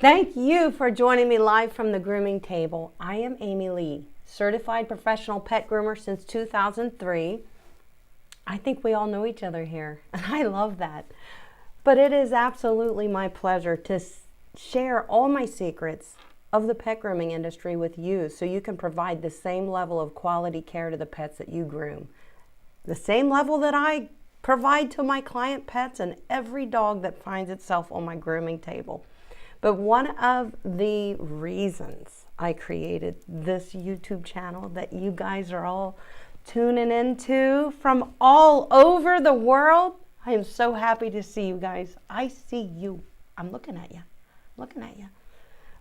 Thank you for joining me live from the grooming table. I am Amy Lee, certified professional pet groomer since 2003. I think we all know each other here, and I love that. But it is absolutely my pleasure to share all my secrets of the pet grooming industry with you so you can provide the same level of quality care to the pets that you groom. The same level that I provide to my client pets and every dog that finds itself on my grooming table. But one of the reasons I created this YouTube channel that you guys are all tuning into from all over the world, I am so happy to see you guys. I see you. I'm looking at you.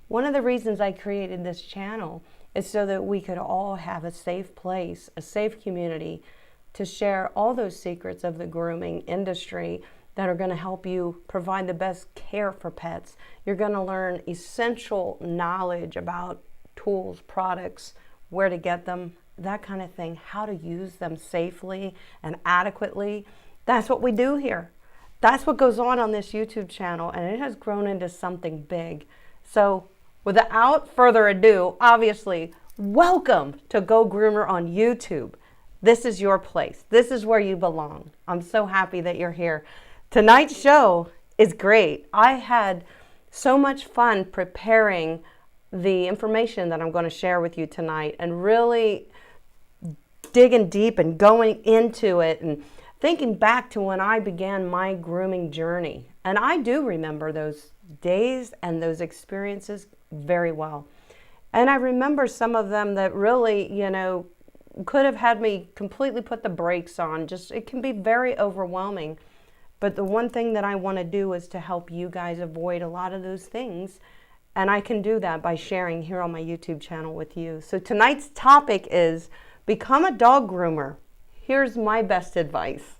One of the reasons I created this channel is so that we could all have a safe place, a safe community to share all those secrets of the grooming industry that are going to help you provide the best care for pets. You're going to learn essential knowledge about tools, products, where to get them, that kind of thing, how to use them safely and adequately. That's what we do here. That's what goes on this YouTube channel, and it has grown into something big. So without further ado, obviously, welcome to Go Groomer on YouTube. This is your place. This is where you belong. I'm so happy that you're here. Tonight's show is great. I had so much fun preparing the information that I'm going to share with you tonight and really digging deep and going into it and thinking back to when I began my grooming journey. And I do remember those days and those experiences very well. And I remember some of them that really, could have had me completely put the brakes on. It can be very overwhelming. But the one thing that I want to do is to help you guys avoid a lot of those things. And I can do that by sharing here on my YouTube channel with you. So tonight's topic is become a dog groomer. Here's my best advice.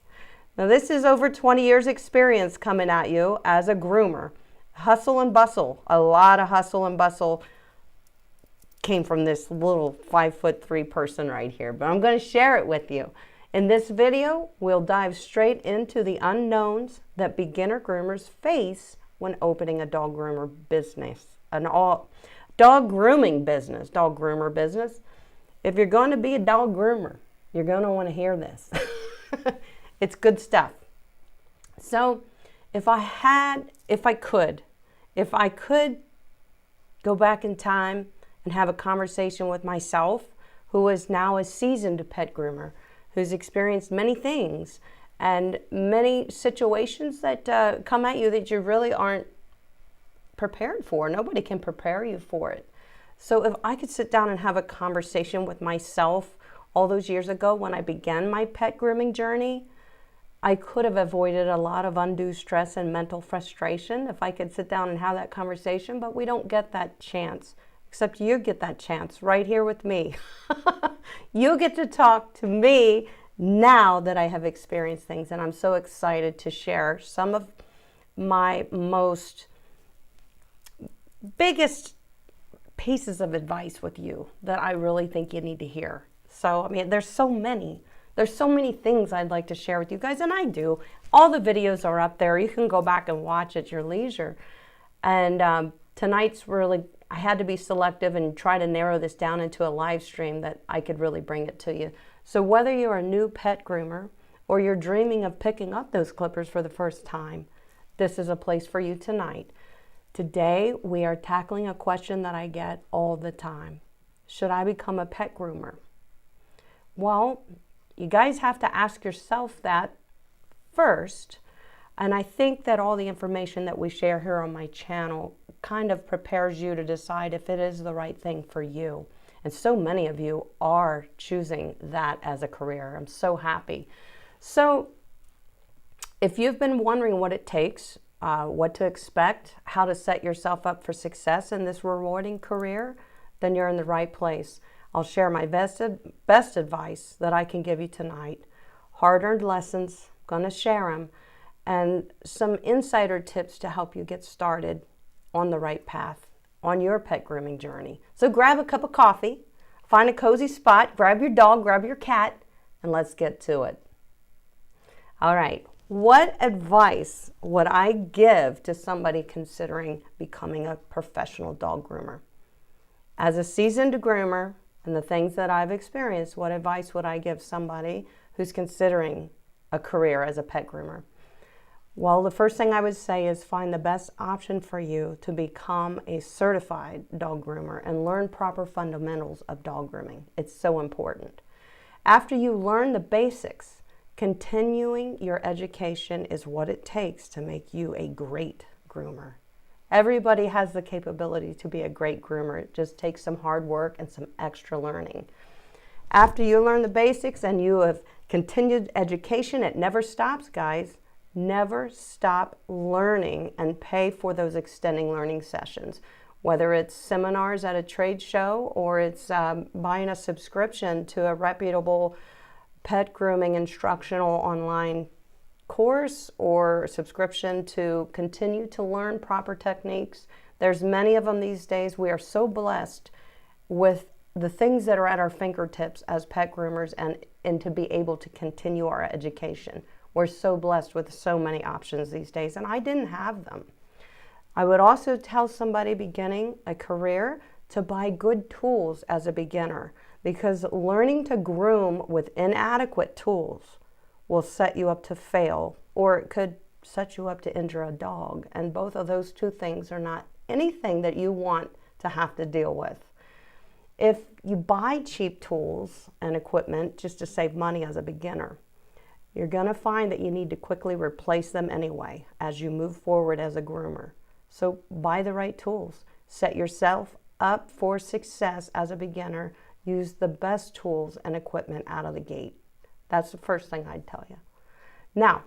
Now this is over 20 years experience coming at you as a groomer. Hustle and bustle, a lot of hustle and bustle came from this little 5'3" person right here. But I'm going to share it with you. In this video, we'll dive straight into the unknowns that beginner groomers face when opening a dog groomer business, dog groomer business. If you're going to be a dog groomer, you're going to want to hear this. It's good stuff. So if I could go back in time and have a conversation with myself, who is now a seasoned pet groomer, who's experienced many things and many situations that come at you that you really aren't prepared for. Nobody can prepare you for it. So if I could sit down and have a conversation with myself all those years ago when I began my pet grooming journey, I could have avoided a lot of undue stress and mental frustration if I could sit down and have that conversation, but we don't get that chance. Except you get that chance right here with me. You get to talk to me now that I have experienced things, and I'm so excited to share some of my biggest pieces of advice with you that I really think you need to hear. So, there's so many things I'd like to share with you guys, and I do. All the videos are up there. You can go back and watch at your leisure. And tonight's really, I had to be selective and try to narrow this down into a live stream that I could really bring it to you. So whether you're a new pet groomer or you're dreaming of picking up those clippers for the first time, this is a place for you tonight. Today, we are tackling a question that I get all the time. Should I become a pet groomer? Well, you guys have to ask yourself that first. And I think that all the information that we share here on my channel kind of prepares you to decide if it is the right thing for you. And so many of you are choosing that as a career. I'm so happy. So if you've been wondering what it takes, what to expect, how to set yourself up for success in this rewarding career, then you're in the right place. I'll share my best advice that I can give you tonight. Hard-earned lessons, going to share them, and some insider tips to help you get started on the right path on your pet grooming journey. So grab a cup of coffee, find a cozy spot, grab your dog, grab your cat, and let's get to it. All right, What advice would I give to somebody considering becoming a professional dog groomer? As a seasoned groomer and the things that I've experienced, what advice would I give somebody who's considering a career as a pet groomer? Well, the first thing I would say is find the best option for you to become a certified dog groomer and learn proper fundamentals of dog grooming. It's so important. After you learn the basics, continuing your education is what it takes to make you a great groomer. Everybody has the capability to be a great groomer. It just takes some hard work and some extra learning. After you learn the basics and you have continued education, it never stops, guys. Never stop learning and pay for those extending learning sessions. Whether it's seminars at a trade show or it's buying a subscription to a reputable pet grooming instructional online course or subscription to continue to learn proper techniques. There's many of them these days. We are so blessed with the things that are at our fingertips as pet groomers and to be able to continue our education. We're so blessed with so many options these days, and I didn't have them. I would also tell somebody beginning a career to buy good tools as a beginner, because learning to groom with inadequate tools will set you up to fail, or it could set you up to injure a dog. And both of those two things are not anything that you want to have to deal with. If you buy cheap tools and equipment just to save money as a beginner, you're going to find that you need to quickly replace them anyway as you move forward as a groomer. So buy the right tools. Set yourself up for success as a beginner. Use the best tools and equipment out of the gate. That's the first thing I'd tell you. Now,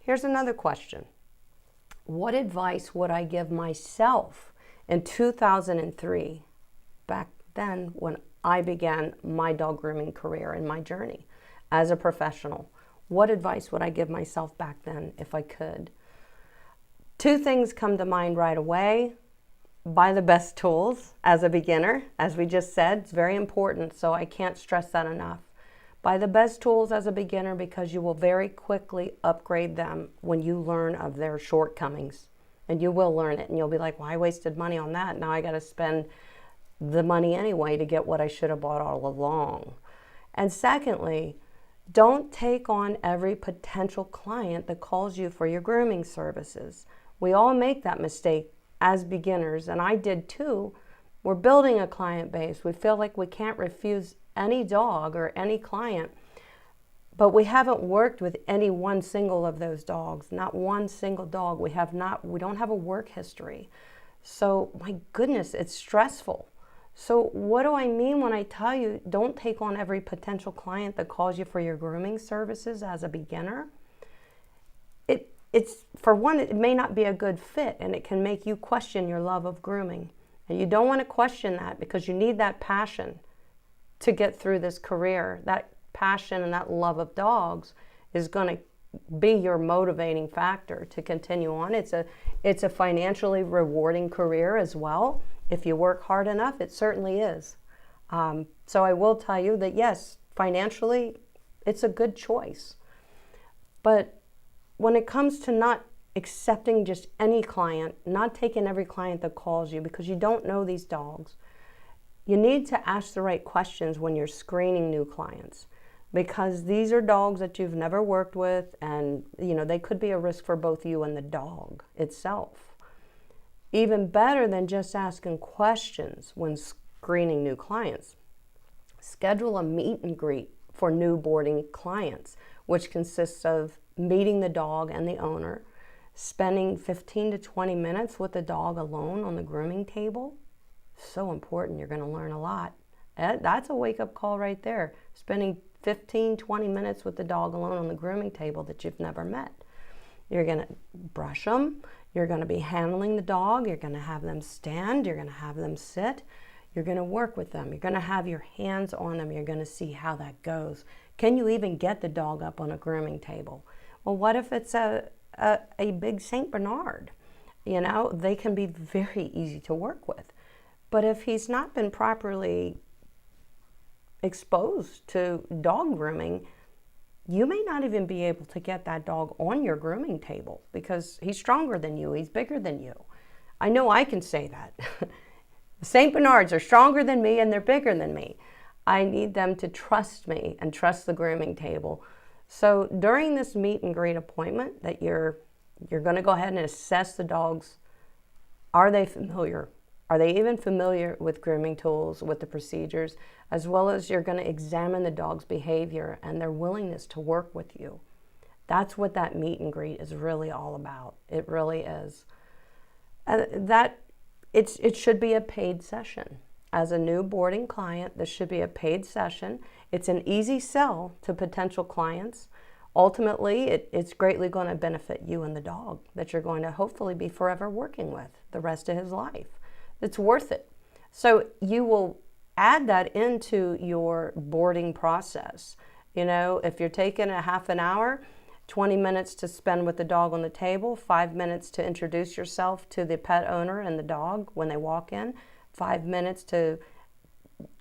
here's another question. What advice would I give myself in 2003, back then when I began my dog grooming career and my journey as a professional? What advice would I give myself back then if I could? Two things come to mind right away. Buy the best tools as a beginner. As we just said, it's very important, so I can't stress that enough. Buy the best tools as a beginner because you will very quickly upgrade them when you learn of their shortcomings. And you will learn it, and you'll be like, well, I wasted money on that. Now I got to spend the money anyway to get what I should have bought all along. And secondly, don't take on every potential client that calls you for your grooming services. We all make that mistake as beginners, and I did too. We're building a client base. We feel like we can't refuse any dog or any client, but we haven't worked with any one single of those dogs, not one single dog. We don't have a work history. So my goodness, it's stressful. So what do I mean when I tell you don't take on every potential client that calls you for your grooming services as a beginner? It's for one, it may not be a good fit, and it can make you question your love of grooming. And you don't want to question that, because you need that passion to get through this career. That passion and that love of dogs is going to be your motivating factor to continue on. It's a financially rewarding career as well. If you work hard enough, it certainly is. So I will tell you that yes, financially, it's a good choice. But when it comes to not accepting just any client, not taking every client that calls you, because you don't know these dogs, you need to ask the right questions when you're screening new clients, because these are dogs that you've never worked with, and they could be a risk for both you and the dog itself. Even better than just asking questions when screening new clients, schedule a meet and greet for new boarding clients, which consists of meeting the dog and the owner, spending 15 to 20 minutes with the dog alone on the grooming table. So important. You're going to learn a lot. That's a wake-up call right there. Spending 15, 20 minutes with the dog alone on the grooming table that you've never met. You're going to brush them. You're going to be handling the dog. You're going to have them stand. You're going to have them sit. You're going to work with them. You're going to have your hands on them. You're going to see how that goes. Can you even get the dog up on a grooming table? Well, what if it's a big Saint Bernard? They can be very easy to work with. But if he's not been properly exposed to dog grooming, you may not even be able to get that dog on your grooming table because he's stronger than you, he's bigger than you. I know I can say that. St. Bernards are stronger than me and they're bigger than me. I need them to trust me and trust the grooming table. So during this meet and greet appointment that you're going to go ahead and assess the dogs. Are they familiar? Are they even familiar with grooming tools, with the procedures, as well as you're going to examine the dog's behavior and their willingness to work with you. That's what that meet and greet is really all about. It really is. It should be a paid session. As a new boarding client, this should be a paid session. It's an easy sell to potential clients. Ultimately, it's greatly going to benefit you and the dog that you're going to hopefully be forever working with the rest of his life. It's worth it. So you will add that into your boarding process. You know, if you're taking a half an hour, 20 minutes to spend with the dog on the table, 5 minutes to introduce yourself to the pet owner and the dog when they walk in, 5 minutes to,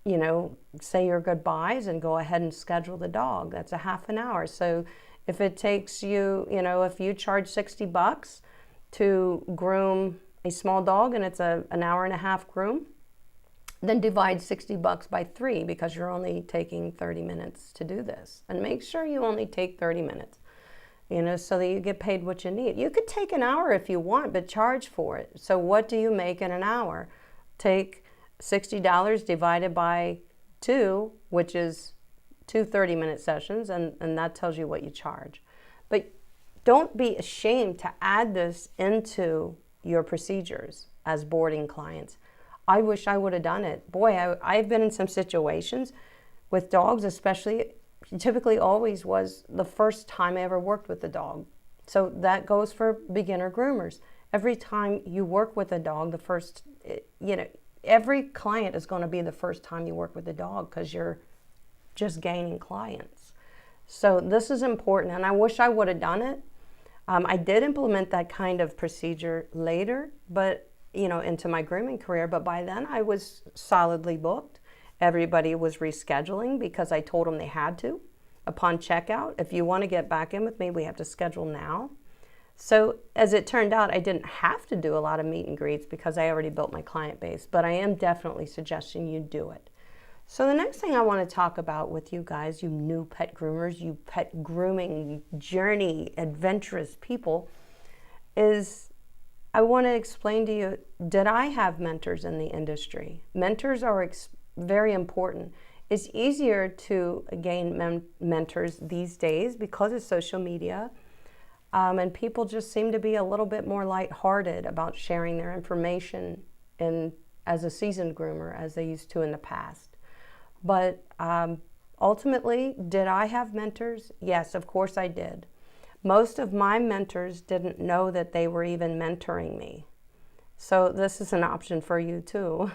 you know, say your goodbyes and go ahead and schedule the dog. That's a half an hour. So if it takes you, you know, if you charge $60 to groom a small dog and it's an hour and a half groom, then divide $60 by 3 because you're only taking 30 minutes to do this. And make sure you only take 30 minutes, you know, so that you get paid what you need. You could take an hour if you want, but charge for it. So what do you make in an hour? Take $60 divided by 2, which is 2 30-minute sessions, and that tells you what you charge. But don't be ashamed to add this into your procedures as boarding clients. I wish I would have done it. Boy, I've been in some situations with dogs, especially, typically always was the first time I ever worked with a dog. So that goes for beginner groomers. Every time you work with a dog, the first, you know, every client is going to be the first time you work with a dog because you're just gaining clients. So this is important, and I wish I would have done it. I did implement that kind of procedure later, but, you know, into my grooming career, but by then I was solidly booked. Everybody was rescheduling because I told them they had to. Upon checkout, if you want to get back in with me, we have to schedule now. So as it turned out, I didn't have to do a lot of meet and greets because I already built my client base, but I am definitely suggesting you do it. So the next thing I want to talk about with you guys, you new pet groomers, you pet grooming journey adventurous people, is I want to explain to you, did I have mentors in the industry? Mentors are very important. It's easier to gain mentors these days because of social media. And people just seem to be a little bit more lighthearted about sharing their information as a seasoned groomer as they used to in the past. But ultimately, did I have mentors? Yes, of course I did. Most of my mentors didn't know that they were even mentoring me. So this is an option for you too.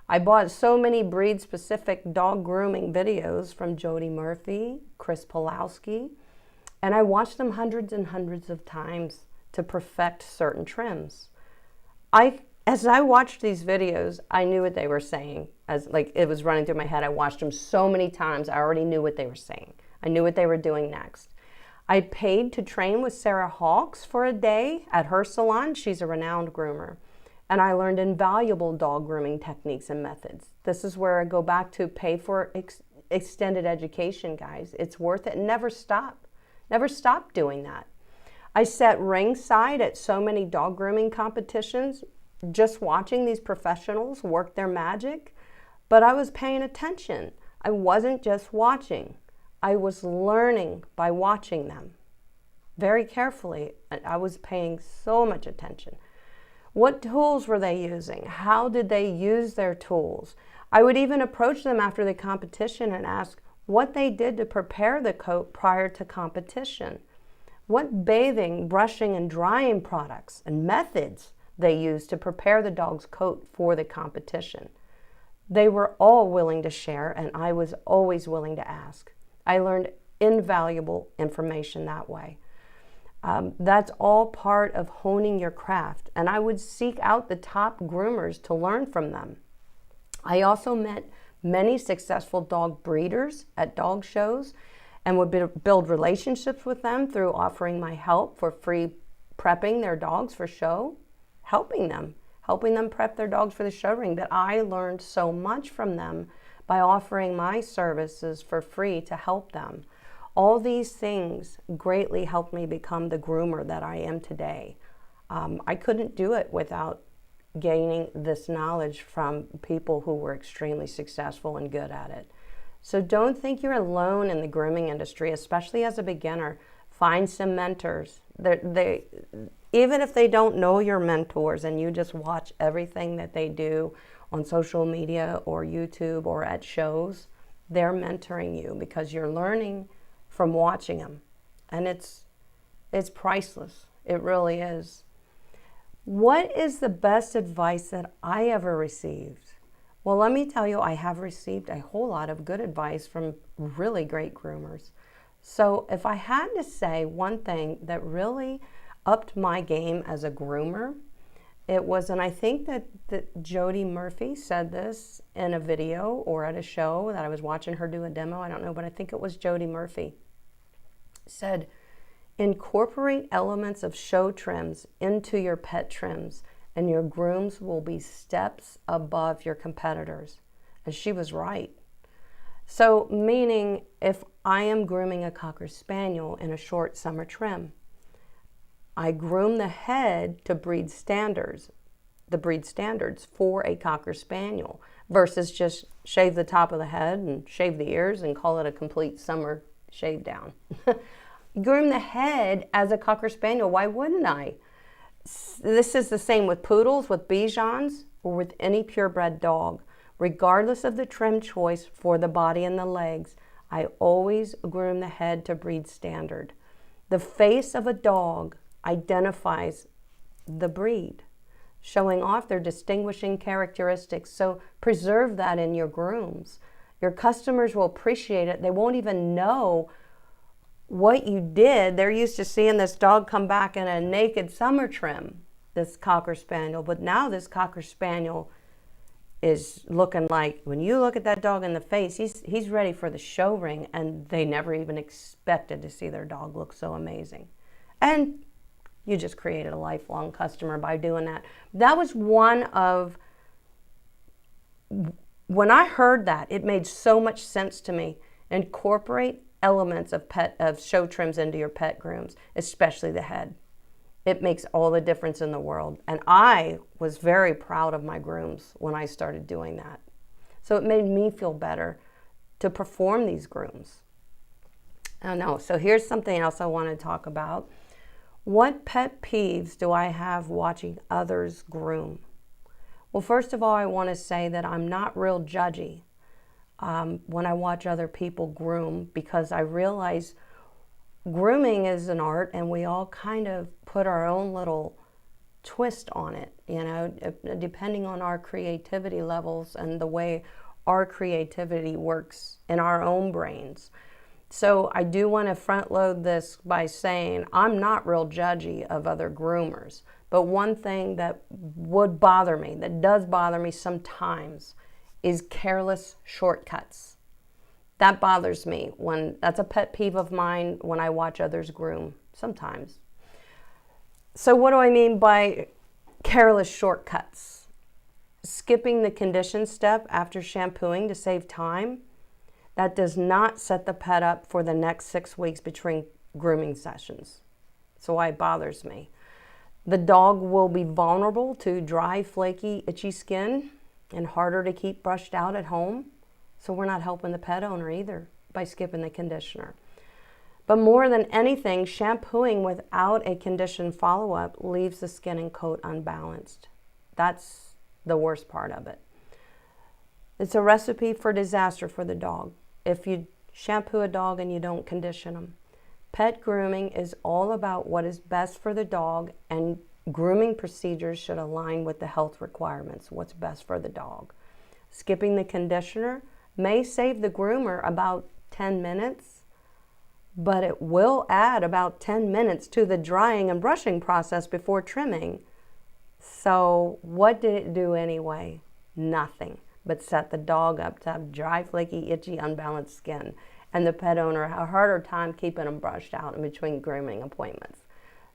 I bought so many breed-specific dog grooming videos from Jody Murphy, Chris Pulowski, and I watched them hundreds and hundreds of times to perfect certain trims. As I watched these videos, I knew what they were saying. As like it was running through my head. I watched them so many times, I already knew what they were saying. I knew what they were doing next. I paid to train with Sarah Hawkes for a day at her salon. She's a renowned groomer. And I learned invaluable dog grooming techniques and methods. This is where I go back to pay for extended education, guys. It's worth it. Never stop. Never stop doing that. I sat ringside at so many dog grooming competitions, just watching these professionals work their magic, but I was paying attention. I wasn't just watching. I was learning by watching them very carefully. I was paying so much attention. What tools were they using? How did they use their tools? I would even approach them after the competition and ask what they did to prepare the coat prior to competition. What bathing, brushing, and drying products and methods they used to prepare the dog's coat for the competition. They were all willing to share, and I was always willing to ask. I learned invaluable information that way. That's all part of honing your craft, and I would seek out the top groomers to learn from them. I also met many successful dog breeders at dog shows, and would build relationships with them through offering my help for free prepping their dogs for show, helping them prep their dogs for the show ring. That I learned so much from them by offering my services for free to help them. All these things greatly helped me become the groomer that I am today. I couldn't do it without gaining this knowledge from people who were extremely successful and good at it. So don't think you're alone in the grooming industry, especially as a beginner. Find some mentors. Even if they don't know your mentors and you just watch everything that they do on social media or YouTube or at shows, they're mentoring you because you're learning from watching them. And it's priceless. It really is. What is the best advice that I ever received? Well, let me tell you, I have received a whole lot of good advice from really great groomers. So if I had to say one thing that really upped my game as a groomer, it was, and I think that Jody Murphy said this in a video or at a show that I was watching her do a demo, I don't know, but I think it was Jody Murphy, said, incorporate elements of show trims into your pet trims and your grooms will be steps above your competitors. And she was right. So meaning if I am grooming a Cocker Spaniel in a short summer trim, I groom the head to breed standards for a Cocker Spaniel versus just shave the top of the head and shave the ears and call it a complete summer shave down. Groom the head as a Cocker Spaniel. Why wouldn't I? This is the same with poodles, with Bijans, or with any purebred dog. Regardless of the trim choice for the body and the legs, I always groom the head to breed standard. The face of a dog identifies the breed, showing off their distinguishing characteristics. So preserve that in your grooms. Your customers will appreciate it. They won't even know what you did. They're used to seeing this dog come back in a naked summer trim, this Cocker Spaniel, but now this Cocker Spaniel is looking like, when you look at that dog in the face, he's ready for the show ring, and they never even expected to see their dog look so amazing. And you just created a lifelong customer by doing that. That was one of, when I heard that, it made so much sense to me. Incorporate elements of show trims into your pet grooms, especially the head. It makes all the difference in the world. And I was very proud of my grooms when I started doing that. So it made me feel better to perform these grooms. I know. So here's something else I want to talk about. What pet peeves do I have watching others groom? Well, first of all, I want to say that I'm not real judgy when I watch other people groom, because I realize grooming is an art and we all kind of put our own little twist on it, you know, depending on our creativity levels and the way our creativity works in our own brains. So I do want to front load this by saying I'm not real judgy of other groomers, but one thing that would bother me, that does bother me sometimes, is careless shortcuts. That bothers me. That's a pet peeve of mine when I watch others groom sometimes. So what do I mean by careless shortcuts? Skipping the condition step after shampooing to save time. That does not set the pet up for the next 6 weeks between grooming sessions. So why it bothers me. The dog will be vulnerable to dry, flaky, itchy skin and harder to keep brushed out at home. So we're not helping the pet owner either by skipping the conditioner. But more than anything, shampooing without a condition follow-up leaves the skin and coat unbalanced. That's the worst part of it. It's a recipe for disaster for the dog if you shampoo a dog and you don't condition them. Pet grooming is all about what is best for the dog, and grooming procedures should align with the health requirements, what's best for the dog. Skipping the conditioner may save the groomer about 10 minutes, but it will add about 10 minutes to the drying and brushing process before trimming. So what did it do anyway? Nothing but set the dog up to have dry, flaky, itchy, unbalanced skin. and the pet owner a harder time keeping them brushed out in between grooming appointments.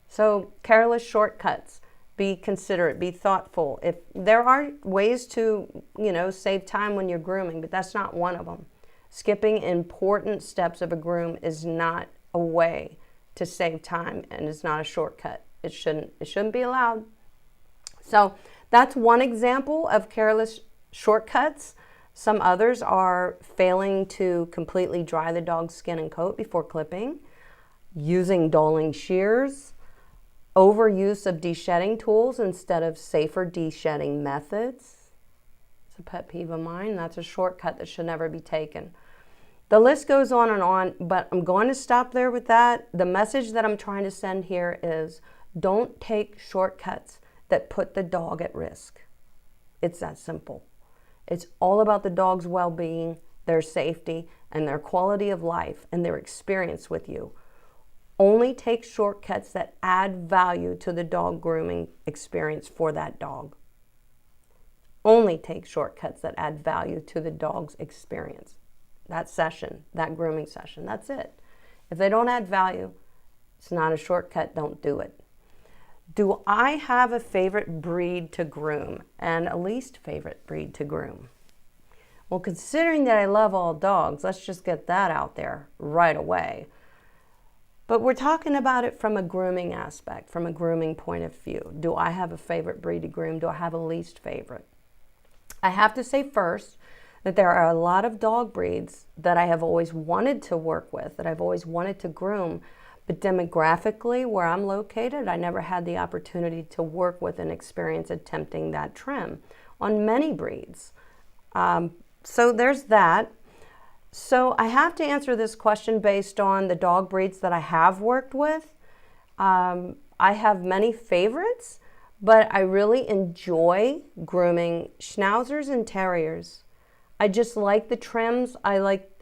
So careless shortcuts. Be considerate, be thoughtful. If there are ways to, save time when you're grooming, but that's not one of them. Skipping important steps of a groom is not a way to save time, and it's not a shortcut. It shouldn't be allowed. So that's one example of careless shortcuts. Some others are failing to completely dry the dog's skin and coat before clipping, using dulling shears, overuse of de-shedding tools instead of safer de-shedding methods. It's a pet peeve of mine. That's a shortcut that should never be taken. The list goes on, but I'm going to stop there with that. The message that I'm trying to send here is don't take shortcuts that put the dog at risk. It's that simple. It's all about the dog's well-being, their safety, and their quality of life and their experience with you. Only take shortcuts that add value to the dog grooming experience for that dog. Only take shortcuts that add value to the dog's experience. That session, that grooming session, that's it. If they don't add value, it's not a shortcut, don't do it. Do I have a favorite breed to groom and a least favorite breed to groom? Well, considering that I love all dogs, let's just get that out there right away. But we're talking about it from a grooming aspect, from a grooming point of view. Do I have a favorite breed to groom? Do I have a least favorite? I have to say first that there are a lot of dog breeds that I have always wanted to work with, that I've always wanted to groom, but demographically, where I'm located, I never had the opportunity to work with and experience attempting that trim on many breeds. So there's that. So I have to answer this question based on the dog breeds that I have worked with. I have many favorites, but I really enjoy grooming Schnauzers and Terriers. I just like the trims. I like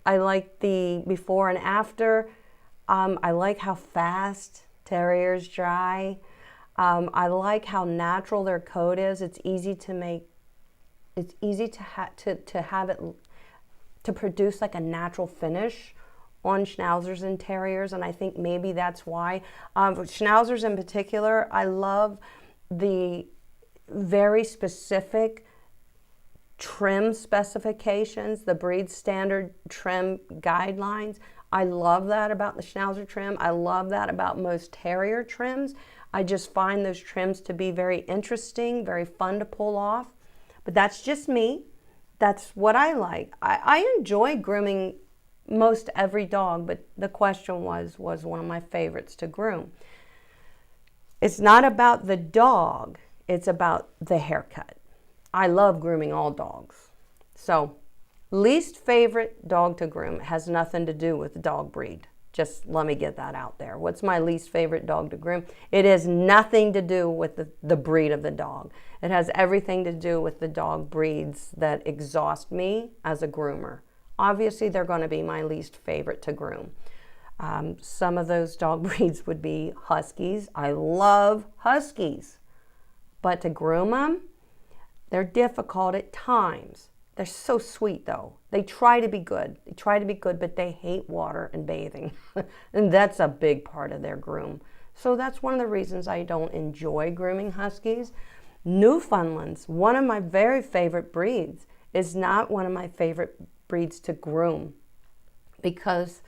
the before and after. I like how fast Terriers dry. I like how natural their coat is. It's easy to make. It's easy to have it to produce like a natural finish on Schnauzers and Terriers, and I think maybe that's why. Schnauzers in particular, I love the very specific trim specifications, the breed standard trim guidelines. I love that about the Schnauzer trim. I love that about most Terrier trims. I just find those trims to be very interesting, very fun to pull off, but that's just me. That's what I like. I enjoy grooming most every dog, but the question was one of my favorites to groom. It's not about the dog, it's about the haircut. I love grooming all dogs. So, least favorite dog to groom has nothing to do with the dog breed. Just let me get that out there. What's my least favorite dog to groom? It has nothing to do with the breed of the dog. It has everything to do with the dog breeds that exhaust me as a groomer. Obviously, they're going to be my least favorite to groom. Some of those dog breeds would be Huskies. I love Huskies. But to groom them, they're difficult at times. They're so sweet though. They try to be good. But they hate water and bathing. And that's a big part of their groom. So that's one of the reasons I don't enjoy grooming Huskies. Newfoundlands, one of my very favorite breeds, is not one of my favorite breeds to groom because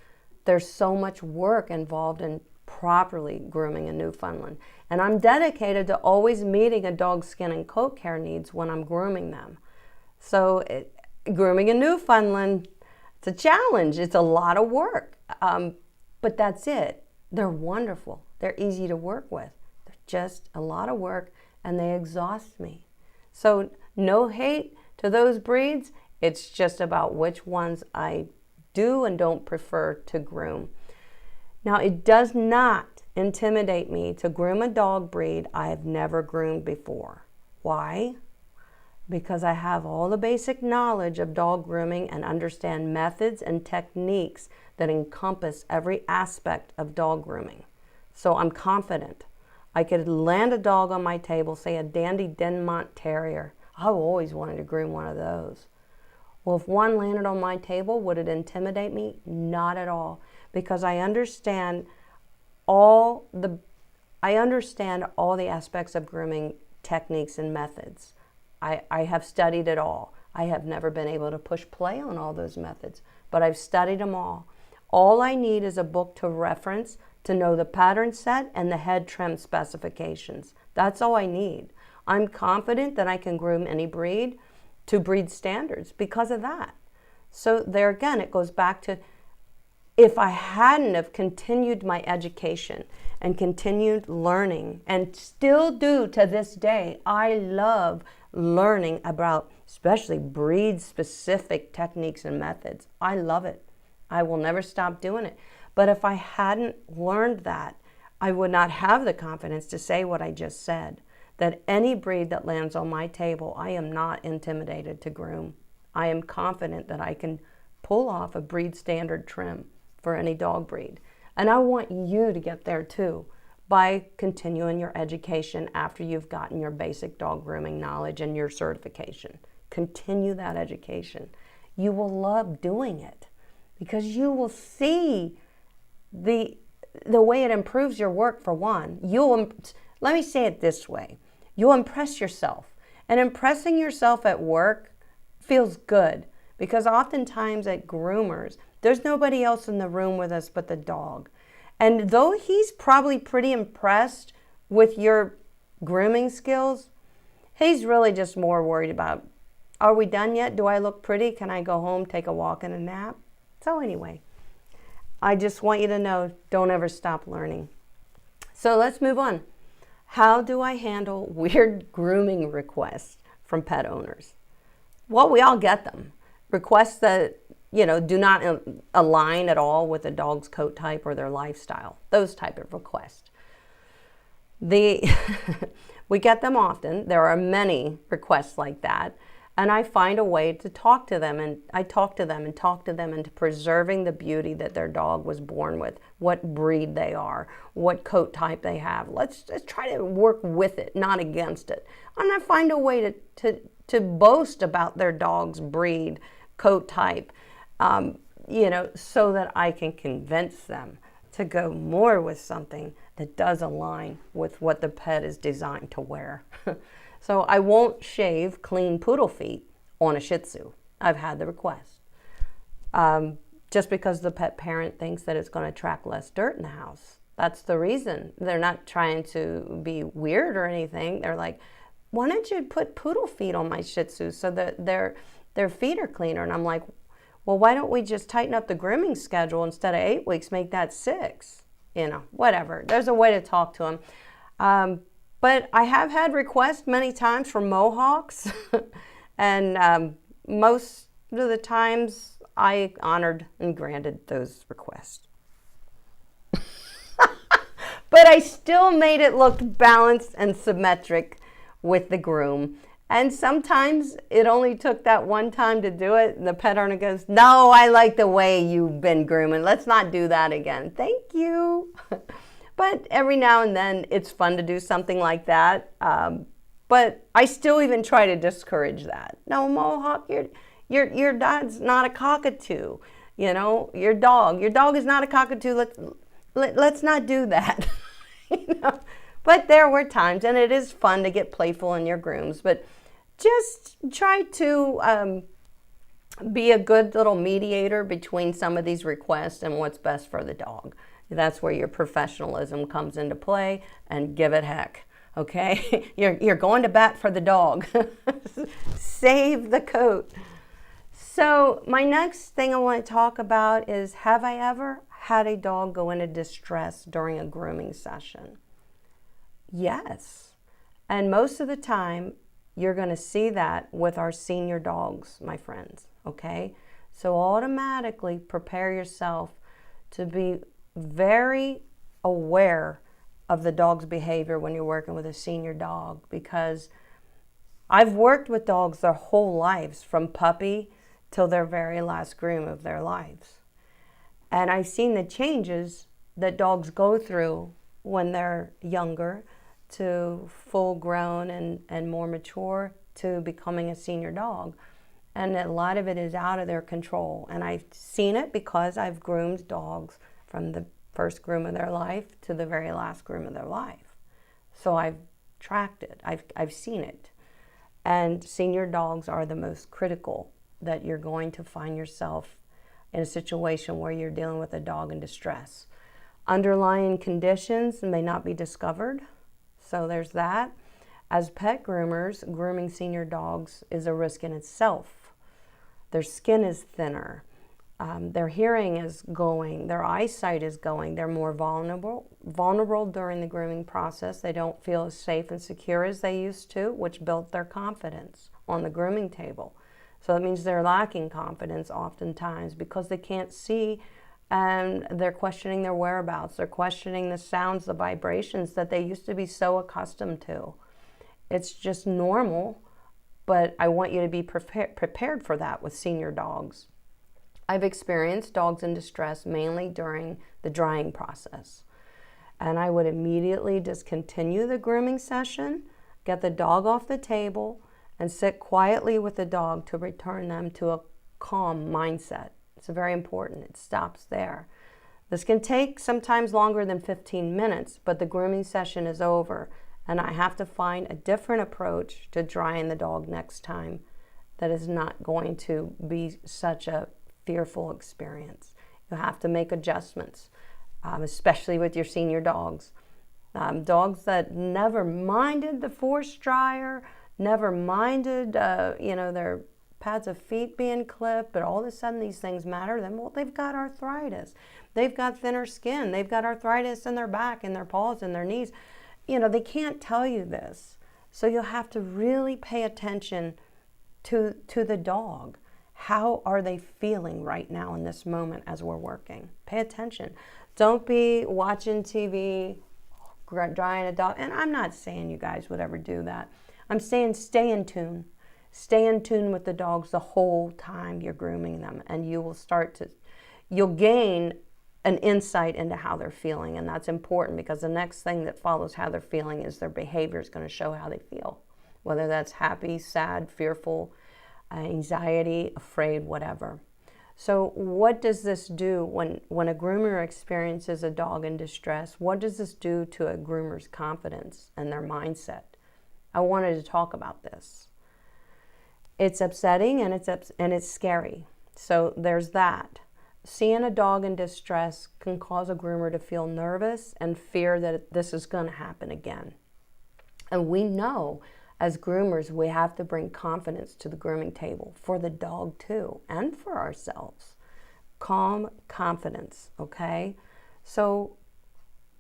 there's so much work involved in properly grooming a Newfoundland. And I'm dedicated to always meeting a dog's skin and coat care needs when I'm grooming them. So grooming a Newfoundland, it's a challenge. It's a lot of work, but that's it. They're wonderful. They're easy to work with. They're just a lot of work, and they exhaust me. So no hate to those breeds. It's just about which ones I do and don't prefer to groom. Now, it does not intimidate me to groom a dog breed I have never groomed before. Why? Because I have all the basic knowledge of dog grooming and understand methods and techniques that encompass every aspect of dog grooming. So I'm confident. I could land a dog on my table, say a Dandy Denmont Terrier. I've always wanted to groom one of those. Well, if one landed on my table, would it intimidate me? Not at all, because I understand all the aspects of grooming techniques and methods. I have studied it all. I have never been able to push play on all those methods, but I've studied them all. All I need is a book to reference to know the pattern set and the head trim specifications. That's all I need. I'm confident that I can groom any breed to breed standards because of that. So there again, it goes back to, if I hadn't have continued my education and continued learning, and still do to this day, I love learning about especially breed-specific techniques and methods. I love it. I will never stop doing it. But if I hadn't learned that, I would not have the confidence to say what I just said, that any breed that lands on my table, I am not intimidated to groom. I am confident that I can pull off a breed standard trim for any dog breed. And I want you to get there too by continuing your education after you've gotten your basic dog grooming knowledge and your certification. Continue that education. You will love doing it because you will see the way it improves your work, for one. Let me say it this way. You'll impress yourself. And impressing yourself at work feels good because oftentimes at groomers, there's nobody else in the room with us but the dog. And though he's probably pretty impressed with your grooming skills, he's really just more worried about, are we done yet? Do I look pretty? Can I go home, take a walk and a nap? So anyway, I just want you to know, don't ever stop learning. So let's move on. How do I handle weird grooming requests from pet owners? Well, we all get them. Requests that, do not align at all with the dog's coat type or their lifestyle. Those type of requests. We get them often. There are many requests like that. And I find a way to talk to them, and I talk to them into preserving the beauty that their dog was born with, what breed they are, what coat type they have. Let's try to work with it, not against it. And I find a way to boast about their dog's breed, coat type, so that I can convince them to go more with something that does align with what the pet is designed to wear. So I won't shave clean poodle feet on a Shih Tzu. I've had the request. Just because the pet parent thinks that it's going to attract less dirt in the house. That's the reason. They're not trying to be weird or anything. They're like, why don't you put poodle feet on my Shih Tzu so that their feet are cleaner? And I'm like, well, why don't we just tighten up the grooming schedule instead of 8 weeks, make that 6? Whatever. There's a way to talk to them. But I have had requests many times for mohawks, and most of the times I honored and granted those requests. But I still made it look balanced and symmetric with the groom. And sometimes it only took that one time to do it, and the pet owner goes, no, I like the way you've been grooming. Let's not do that again. Thank you. But every now and then it's fun to do something like that. But I still even try to discourage that. No, mohawk, your dog's not a cockatoo. Your dog is not a cockatoo. Let's not do that. But there were times, and it is fun to get playful in your grooms. But just try to be a good little mediator between some of these requests and what's best for the dog. That's where your professionalism comes into play, and give it heck, okay? You're going to bat for the dog. Save the coat. So my next thing I want to talk about is, have I ever had a dog go into distress during a grooming session? Yes. And most of the time, you're going to see that with our senior dogs, my friends, okay? So automatically prepare yourself to be very aware of the dog's behavior when you're working with a senior dog, because I've worked with dogs their whole lives, from puppy till their very last groom of their lives. And I've seen the changes that dogs go through when they're younger to full grown and more mature to becoming a senior dog. And a lot of it is out of their control. And I've seen it because I've groomed dogs from the first groom of their life to the very last groom of their life. So I've tracked it. I've seen it. And senior dogs are the most critical, that you're going to find yourself in a situation where you're dealing with a dog in distress. Underlying conditions may not be discovered. So there's that. As pet groomers, grooming senior dogs is a risk in itself. Their skin is thinner. Their hearing is going. Their eyesight is going. They're more vulnerable during the grooming process. They don't feel as safe and secure as they used to, which built their confidence on the grooming table. So that means they're lacking confidence oftentimes because they can't see, and they're questioning their whereabouts. They're questioning the sounds, the vibrations that they used to be so accustomed to. It's just normal, but I want you to be prepared for that with senior dogs. I've experienced dogs in distress mainly during the drying process. And I would immediately discontinue the grooming session, get the dog off the table, and sit quietly with the dog to return them to a calm mindset. It's very important. It stops there. This can take sometimes longer than 15 minutes, but the grooming session is over, and I have to find a different approach to drying the dog next time that is not going to be such a fearful experience. You have to make adjustments, especially with your senior dogs. Dogs that never minded the forced dryer, never minded, their pads of feet being clipped, but all of a sudden these things matter to them. Well, they've got arthritis. They've got thinner skin. They've got arthritis in their back, in their paws, in their knees. They can't tell you this. So you'll have to really pay attention to the dog. How are they feeling right now in this moment as we're working? Pay attention. Don't be watching TV, drying a dog. And I'm not saying you guys would ever do that. I'm saying stay in tune. Stay in tune with the dogs the whole time you're grooming them, and you'll gain an insight into how they're feeling, and that's important because the next thing that follows how they're feeling is their behavior is going to show how they feel, whether that's happy, sad, fearful, anxiety, afraid, whatever. So what does this do when a groomer experiences a dog in distress? What does this do to a groomer's confidence and their mindset? I wanted to talk about this. It's upsetting and it's scary. So there's that. Seeing a dog in distress can cause a groomer to feel nervous and fear that this is going to happen again. And we know as groomers, we have to bring confidence to the grooming table for the dog too, and for ourselves. Calm confidence, okay? So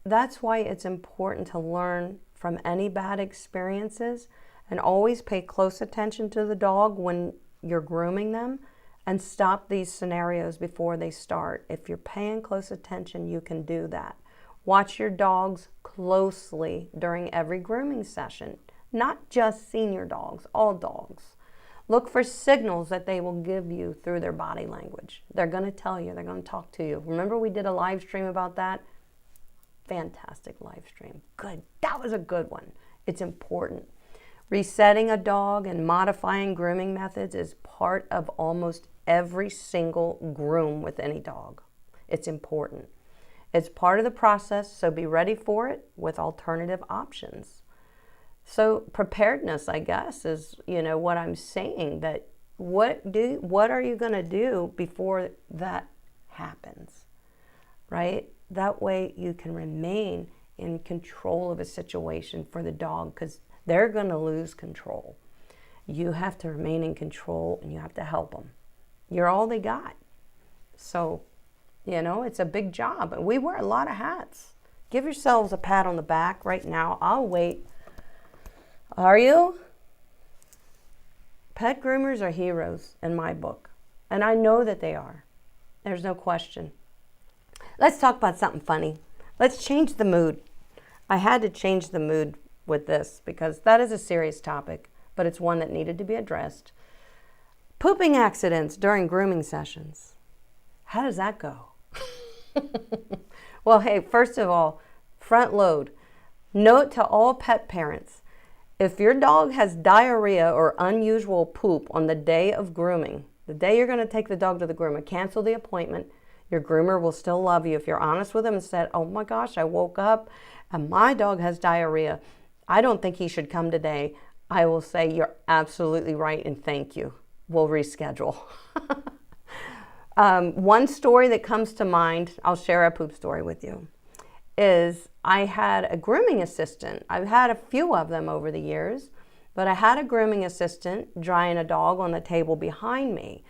that's why it's important to learn from any bad experiences and always pay close attention to the dog when you're grooming them and stop these scenarios before they start. If you're paying close attention, you can do that. Watch your dogs closely during every grooming session, not just senior dogs, all dogs. Look for signals that they will give you through their body language. They're going to tell you, they're going to talk to you. Remember we did a live stream about that? Fantastic live stream. Good. That was a good one. It's important. Resetting a dog and modifying grooming methods is part of almost every single groom with any dog. It's important. It's part of the process, so be ready for it with alternative options. So preparedness, I guess, is, what I'm saying, that what are you going to do before that happens, right? That way you can remain in control of a situation for the dog, because they're going to lose control. You have to remain in control and you have to help them. You're all they got. So, it's a big job. And we wear a lot of hats. Give yourselves a pat on the back right now. I'll wait. Are you? Pet groomers are heroes in my book. And I know that they are. There's no question. Let's talk about something funny. Let's change the mood. I had to change the mood with this because that is a serious topic, but it's one that needed to be addressed. Pooping accidents during grooming sessions. How does that go? Well, hey, first of all, front load. Note to all pet parents, If your dog has diarrhea or unusual poop on the day of grooming, the day you're going to take the dog to the groomer, cancel the appointment. Your groomer will still love you if you're honest with him and said, oh my gosh, I woke up and my dog has diarrhea. I don't think he should come today. I will say, you're absolutely right and thank you. We'll reschedule. One story that comes to mind, I'll share a poop story with you, is I had a grooming assistant. I've had a few of them over the years, but I had a grooming assistant drying a dog on the table behind me.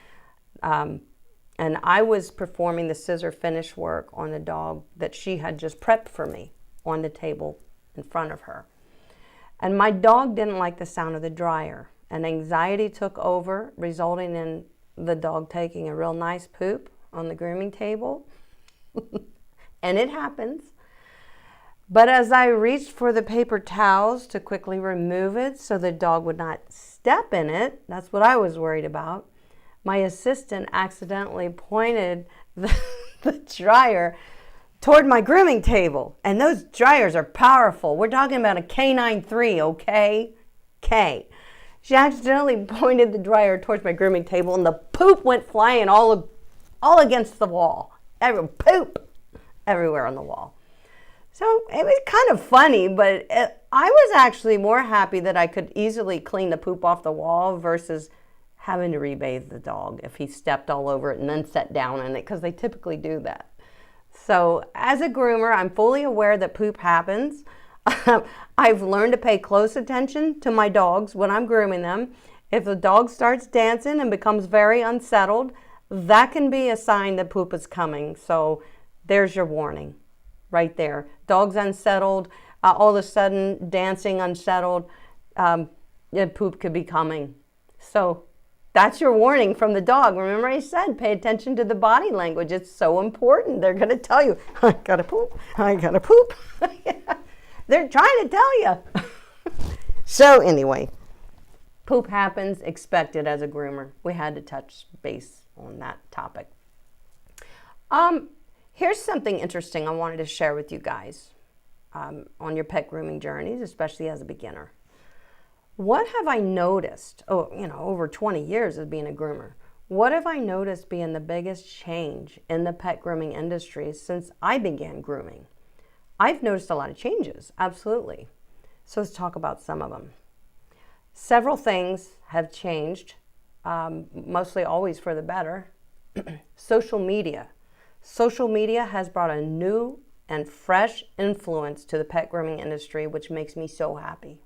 And I was performing the scissor finish work on the dog that she had just prepped for me on the table in front of her. And my dog didn't like the sound of the dryer, and anxiety took over, resulting in the dog taking a real nice poop on the grooming table. And it happens. But as I reached for the paper towels to quickly remove it so the dog would not step in it, that's what I was worried about, my assistant accidentally pointed the dryer toward my grooming table. And those dryers are powerful. We're talking about a K93, okay? K. She accidentally pointed the dryer towards my grooming table, and the poop went flying all against the wall. Poop everywhere on the wall. So it was kind of funny, but I was actually more happy that I could easily clean the poop off the wall versus having to rebathe the dog if he stepped all over it and then sat down in it, because they typically do that. So as a groomer, I'm fully aware that poop happens. I've learned to pay close attention to my dogs when I'm grooming them. If the dog starts dancing and becomes very unsettled, that can be a sign that poop is coming. So there's your warning right there. Dog's unsettled, all of a sudden dancing unsettled, poop could be coming. So that's your warning from the dog. Remember I said, pay attention to the body language. It's so important. They're going to tell you, I gotta poop, I gotta poop. They're trying to tell you. So anyway, poop happens, expected as a groomer. We had to touch base on that topic. Here's something interesting I wanted to share with you guys on your pet grooming journeys, especially as a beginner. What have I noticed, over 20 years of being a groomer, what have I noticed being the biggest change in the pet grooming industry since I began grooming? I've noticed a lot of changes, absolutely. So let's talk about some of them. Several things have changed, mostly always for the better. Social media. Social media has brought a new and fresh influence to the pet grooming industry, which makes me so happy.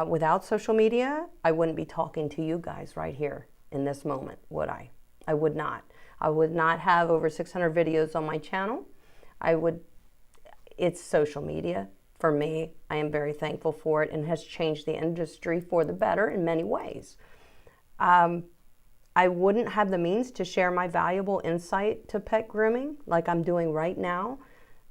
Without social media, I wouldn't be talking to you guys right here in this moment, would I? I would not. I would not have over 600 videos on my channel. It's social media. For me, I am very thankful for it and has changed the industry for the better in many ways. I wouldn't have the means to share my valuable insight to pet grooming like I'm doing right now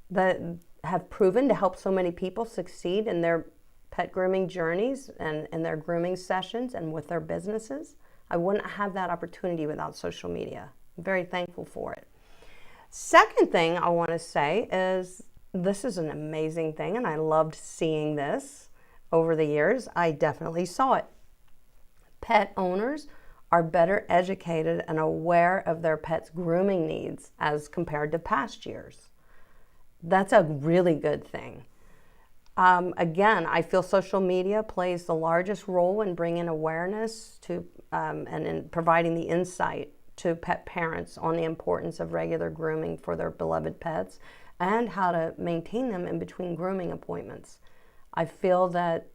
that have proven to help so many people succeed in their pet grooming journeys and in their grooming sessions and with their businesses. I wouldn't have that opportunity without social media. I'm very thankful for it. Second thing I want to say is this is an amazing thing, and I loved seeing this over the years. I definitely saw it. Pet owners are better educated and aware of their pet's grooming needs as compared to past years. That's a really good thing. Again, I feel social media plays the largest role in bringing awareness to and in providing the insight to pet parents on the importance of regular grooming for their beloved pets and how to maintain them in between grooming appointments. I feel that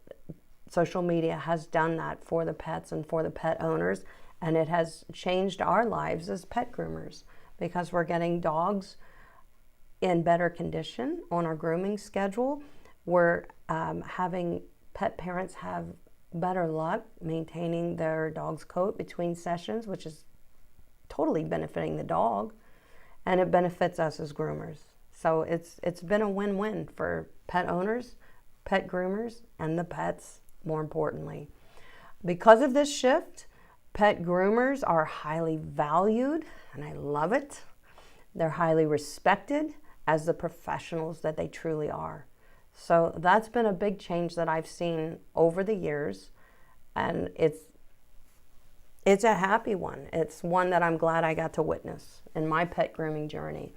social media has done that for the pets and for the pet owners, and it has changed our lives as pet groomers because we're getting dogs in better condition on our grooming schedule. We're having pet parents have better luck maintaining their dog's coat between sessions, which is totally benefiting the dog, and it benefits us as groomers. So it's been a win-win for pet owners, pet groomers, and the pets, more importantly. Because of this shift, pet groomers are highly valued, and I love it. They're highly respected as the professionals that they truly are. So that's been a big change that I've seen over the years, and it's a happy one. It's one that I'm glad I got to witness in my pet grooming journey.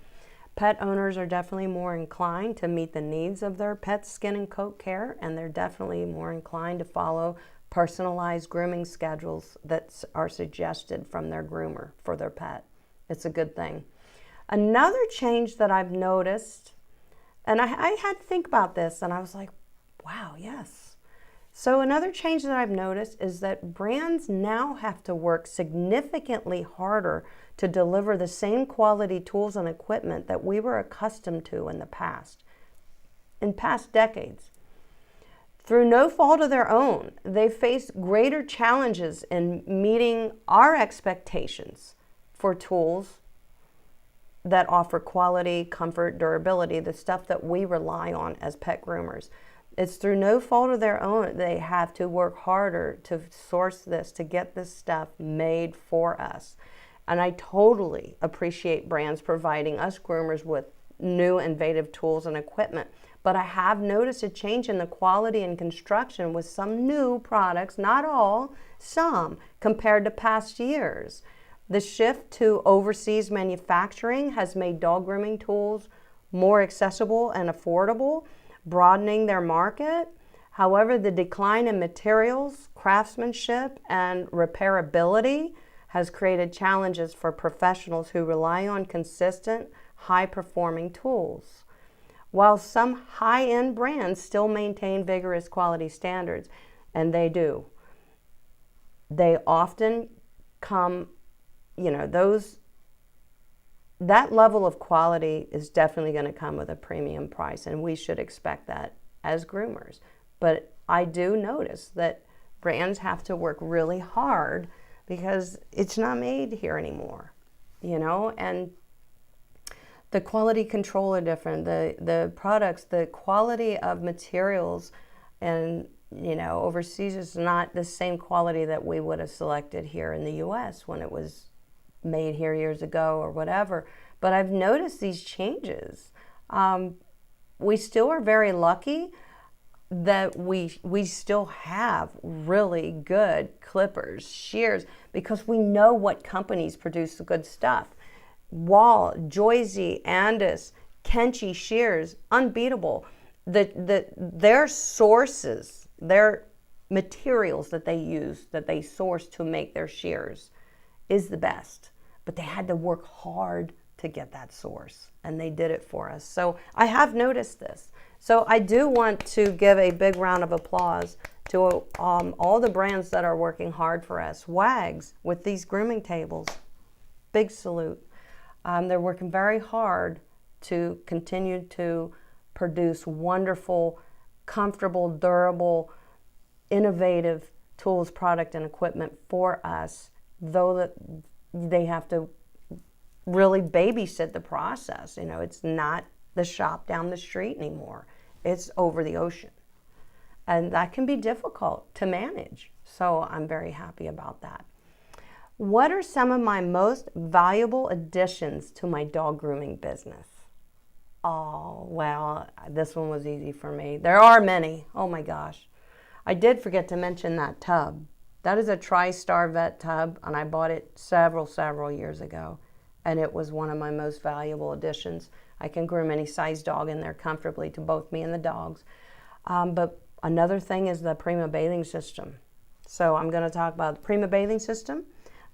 Pet owners are definitely more inclined to meet the needs of their pet's skin and coat care, and they're definitely more inclined to follow personalized grooming schedules that are suggested from their groomer for their pet. It's a good thing. Another change that I've noticed, and I had to think about this, and I was like, wow, yes. So another change that I've noticed is that brands now have to work significantly harder to deliver the same quality tools and equipment that we were accustomed to in past decades. Through no fault of their own, they face greater challenges in meeting our expectations for tools that offer quality, comfort, durability, the stuff that we rely on as pet groomers. It's through no fault of their own. They have to work harder to source this, to get this stuff made for us. And I totally appreciate brands providing us groomers with new innovative tools and equipment. But I have noticed a change in the quality and construction with some new products, not all, some, compared to past years. The shift to overseas manufacturing has made dog grooming tools more accessible and affordable, broadening their market. However, the decline in materials, craftsmanship, and repairability has created challenges for professionals who rely on consistent, high-performing tools. While some high-end brands still maintain vigorous quality standards, and they do, they often come, that level of quality is definitely going to come with a premium price, and we should expect that as groomers. But I do notice that brands have to work really hard because it's not made here anymore, and the quality control are different. The products, the quality of materials, and overseas is not the same quality that we would have selected here in the U.S. when it was made here years ago or whatever. But I've noticed these changes. We still are very lucky that we still have really good clippers, shears, because we know what companies produce the good stuff. Wall, Joyzy, Andis, Kenchi shears, unbeatable. Their sources, their materials that they use, that they source to make their shears is the best. But they had to work hard to get that source, and they did it for us. So I have noticed this. So I do want to give a big round of applause to all the brands that are working hard for us. Wags with these grooming tables, big salute. They're working very hard to continue to produce wonderful, comfortable, durable, innovative tools, product, and equipment for us, though that they have to really babysit the process. It's not the shop down the street anymore. It's over the ocean. And that can be difficult to manage. So I'm very happy about that. What are some of my most valuable additions to my dog grooming business? Oh, well, this one was easy for me. There are many. Oh my gosh. I did forget to mention that tub. That is a TriStar Vet tub, and I bought it several years ago. And it was one of my most valuable additions. I can groom any size dog in there comfortably to both me and the dogs. But another thing is the Prima Bathing System. So I'm going to talk about the Prima Bathing System.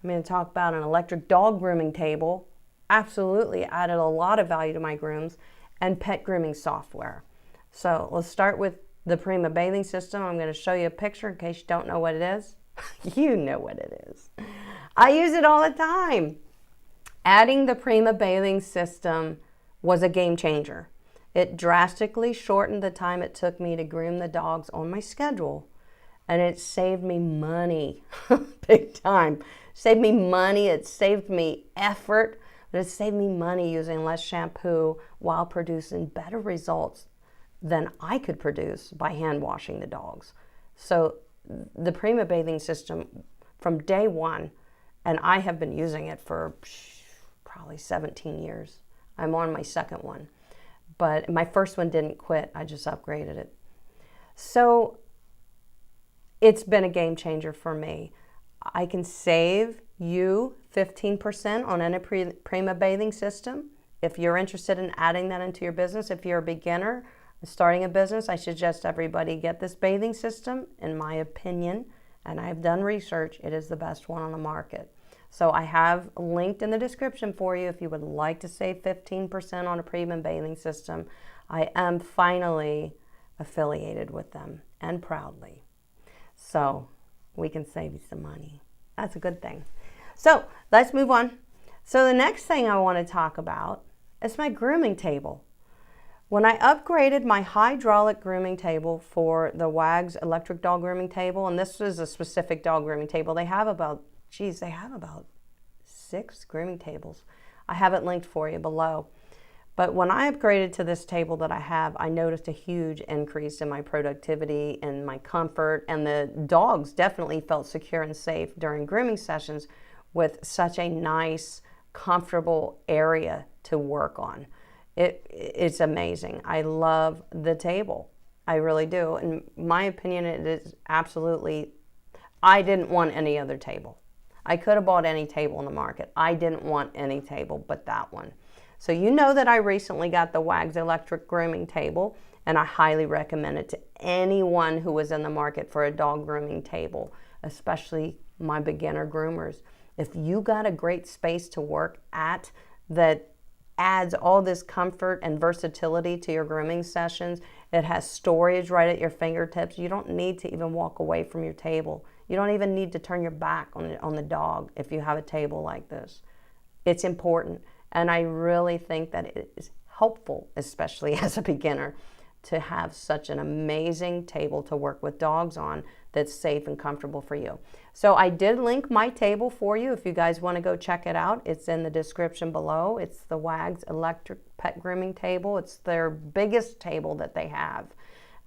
I'm going to talk about an electric dog grooming table. Absolutely added a lot of value to my grooms, and pet grooming software. So let's start with the Prima Bathing System. I'm going to show you a picture in case you don't know what it is. You know what it is. I use it all the time. Adding the Prima Bathing System was a game changer. It drastically shortened the time it took me to groom the dogs on my schedule, and it saved me money, big time. Saved me money, it saved me effort, but it saved me money using less shampoo while producing better results than I could produce by hand washing the dogs. So the Prima Bathing System from day one, and I have been using it for probably 17 years. I'm on my second one. but my first one didn't quit. I just upgraded it. So it's been a game changer for me. I can save you 15% on any Prima Bathing System. If you're interested in adding that into your business, if you're a beginner starting a business, I suggest everybody get this bathing system. In my opinion, and I've done research, it is the best one on the market. So I have linked in the description for you if you would like to save 15% on a Prima Bathing System. I am finally affiliated with them, and proudly. So we can save you some money. That's a good thing. So let's move on. So the next thing I want to talk about is my grooming table. When I upgraded my hydraulic grooming table for the WAGS electric dog grooming table, and this is a specific dog grooming table, they have about 6 grooming tables. I have it linked for you below. But when I upgraded to this table that I have, I noticed a huge increase in my productivity and my comfort, and the dogs definitely felt secure and safe during grooming sessions with such a nice, comfortable area to work on. It's amazing. I love the table. I really do. In my opinion, it is absolutely, I didn't want any other table. I could have bought any table in the market. I didn't want any table but that one. So you know that I recently got the WAGS electric grooming table, and I highly recommend it to anyone who is in the market for a dog grooming table, especially my beginner groomers. If you got a great space to work at that adds all this comfort and versatility to your grooming sessions, it has storage right at your fingertips. You don't need to even walk away from your table. You don't even need to turn your back on the dog if you have a table like this. It's important. And I really think that it is helpful, especially as a beginner, to have such an amazing table to work with dogs on that's safe and comfortable for you. So I did link my table for you if you guys want to go check it out. It's in the description below. It's the WAGS electric pet grooming table. It's their biggest table that they have,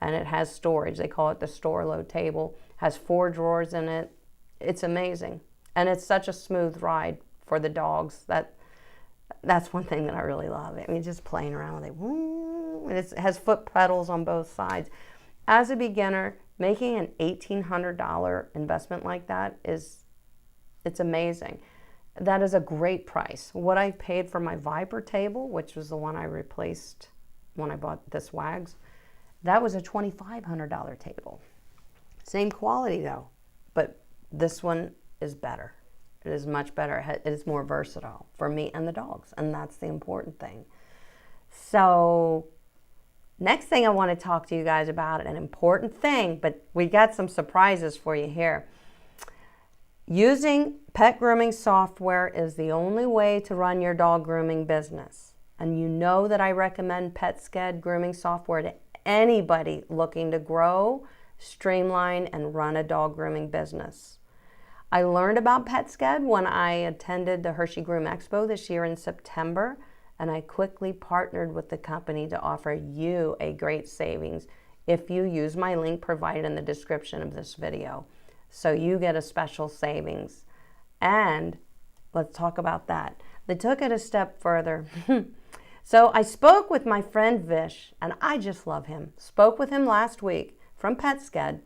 and it has storage. They call it the store load table. It has 4 drawers in it. It's amazing, and it's such a smooth ride for the dogs. That's one thing that I really love. I mean, just playing around with it. And it has foot pedals on both sides. As a beginner, making an $1,800 investment like that it's amazing. That is a great price. What I paid for my Viper table, which was the one I replaced when I bought this WAGS, that was a $2,500 table. Same quality though, but this one is better. It is much better. It is more versatile for me and the dogs, and that's the important thing. So next thing I want to talk to you guys about, an important thing, but we got some surprises for you here. Using pet grooming software is the only way to run your dog grooming business. And you know that I recommend PetSched grooming software to anybody looking to grow, streamline, and run a dog grooming business. I learned about PetSched when I attended the Hershey Groom Expo this year in September, and I quickly partnered with the company to offer you a great savings if you use my link provided in the description of this video. So you get a special savings. And let's talk about that. They took it a step further. So I spoke with my friend Vish, and I just love him. Spoke with him last week from PetSched,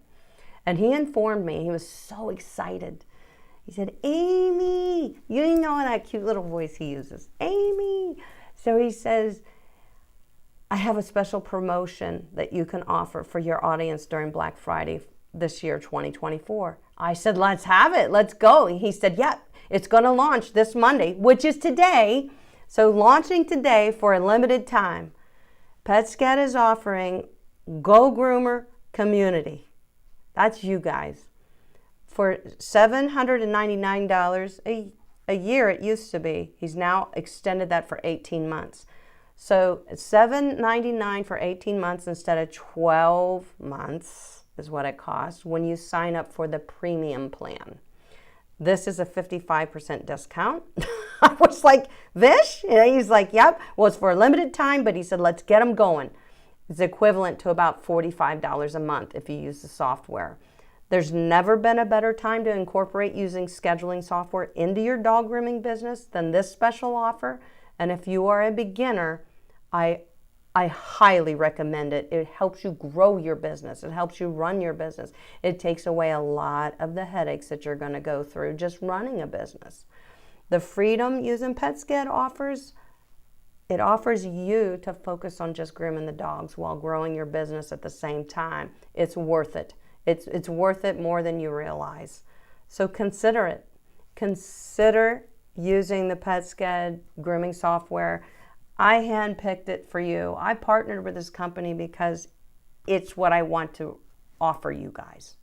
and he informed me, he was so excited. He said, Amy, you know that cute little voice he uses, Amy. So he says, I have a special promotion that you can offer for your audience during Black Friday this year, 2024. I said, let's have it. Let's go. He said, yeah, it's going to launch this Monday, which is today. So launching today for a limited time. PetSched is offering GOGROOmer Community. That's you guys. For $799 a year it used to be. He's now extended that for 18 months. So $799 for 18 months instead of 12 months is what it costs when you sign up for the premium plan. This is a 55% discount. I was like, Vish? And he's like, yep. Well, it's for a limited time, but he said, let's get them going. It's equivalent to about $45 a month if you use the software. There's never been a better time to incorporate using scheduling software into your dog grooming business than this special offer. And if you are a beginner, I I highly recommend it. It helps you grow your business. It helps you run your business. It takes away a lot of the headaches that you're going to go through just running a business. The freedom using PetSched offers you to focus on just grooming the dogs while growing your business at the same time. It's worth it. It's worth it more than you realize. So consider it. Consider using the PetSched grooming software. I handpicked it for you. I partnered with this company because it's what I want to offer you guys.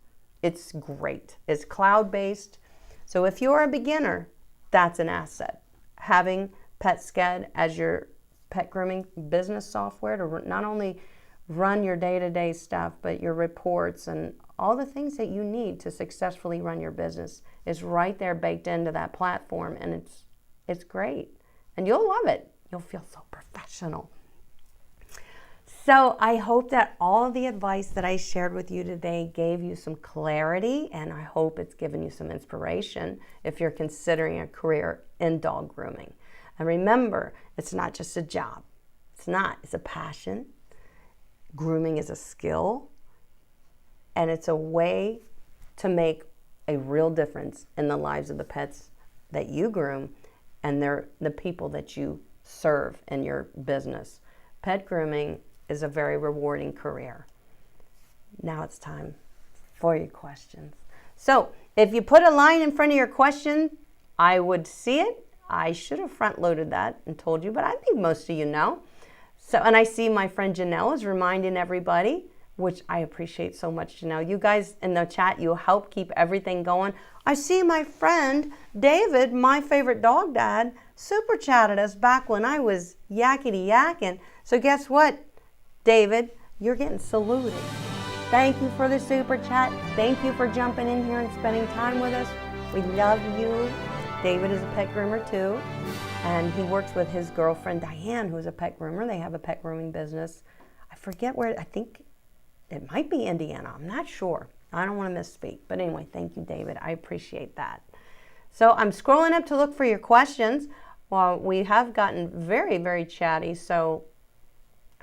It's great. It's cloud-based. So if you're a beginner, that's an asset. Having PetSched as your pet grooming business software to not only run your day-to-day stuff, but your reports and all the things that you need to successfully run your business is right there baked into that platform, and it's great. And you'll love it. You'll feel so professional. So I hope that all of the advice that I shared with you today gave you some clarity, and I hope it's given you some inspiration if you're considering a career in dog grooming. And remember, it's not just a job. It's not. It's a passion. Grooming is a skill, and it's a way to make a real difference in the lives of the pets that you groom and the people that you serve in your business. Pet grooming is a very rewarding career. Now it's time for your questions. So if you put a line in front of your question, I would see it. I should have front loaded that and told you, but I think most of you know. So, and I see my friend Janelle is reminding everybody, which I appreciate so much, Janelle. You guys in the chat, you help keep everything going. I see my friend David, my favorite dog dad, super chatted us back when I was yakety yakking. So guess what, David? You're getting saluted. Thank you for the super chat. Thank you for jumping in here and spending time with us. We love you. David is a pet groomer too, and he works with his girlfriend Diane, who's a pet groomer. They have a pet grooming business. I forget where, I think it might be Indiana. I'm not sure. I don't want to misspeak. But anyway, thank you, David. I appreciate that. So I'm scrolling up to look for your questions. Well, we have gotten very, very chatty. So,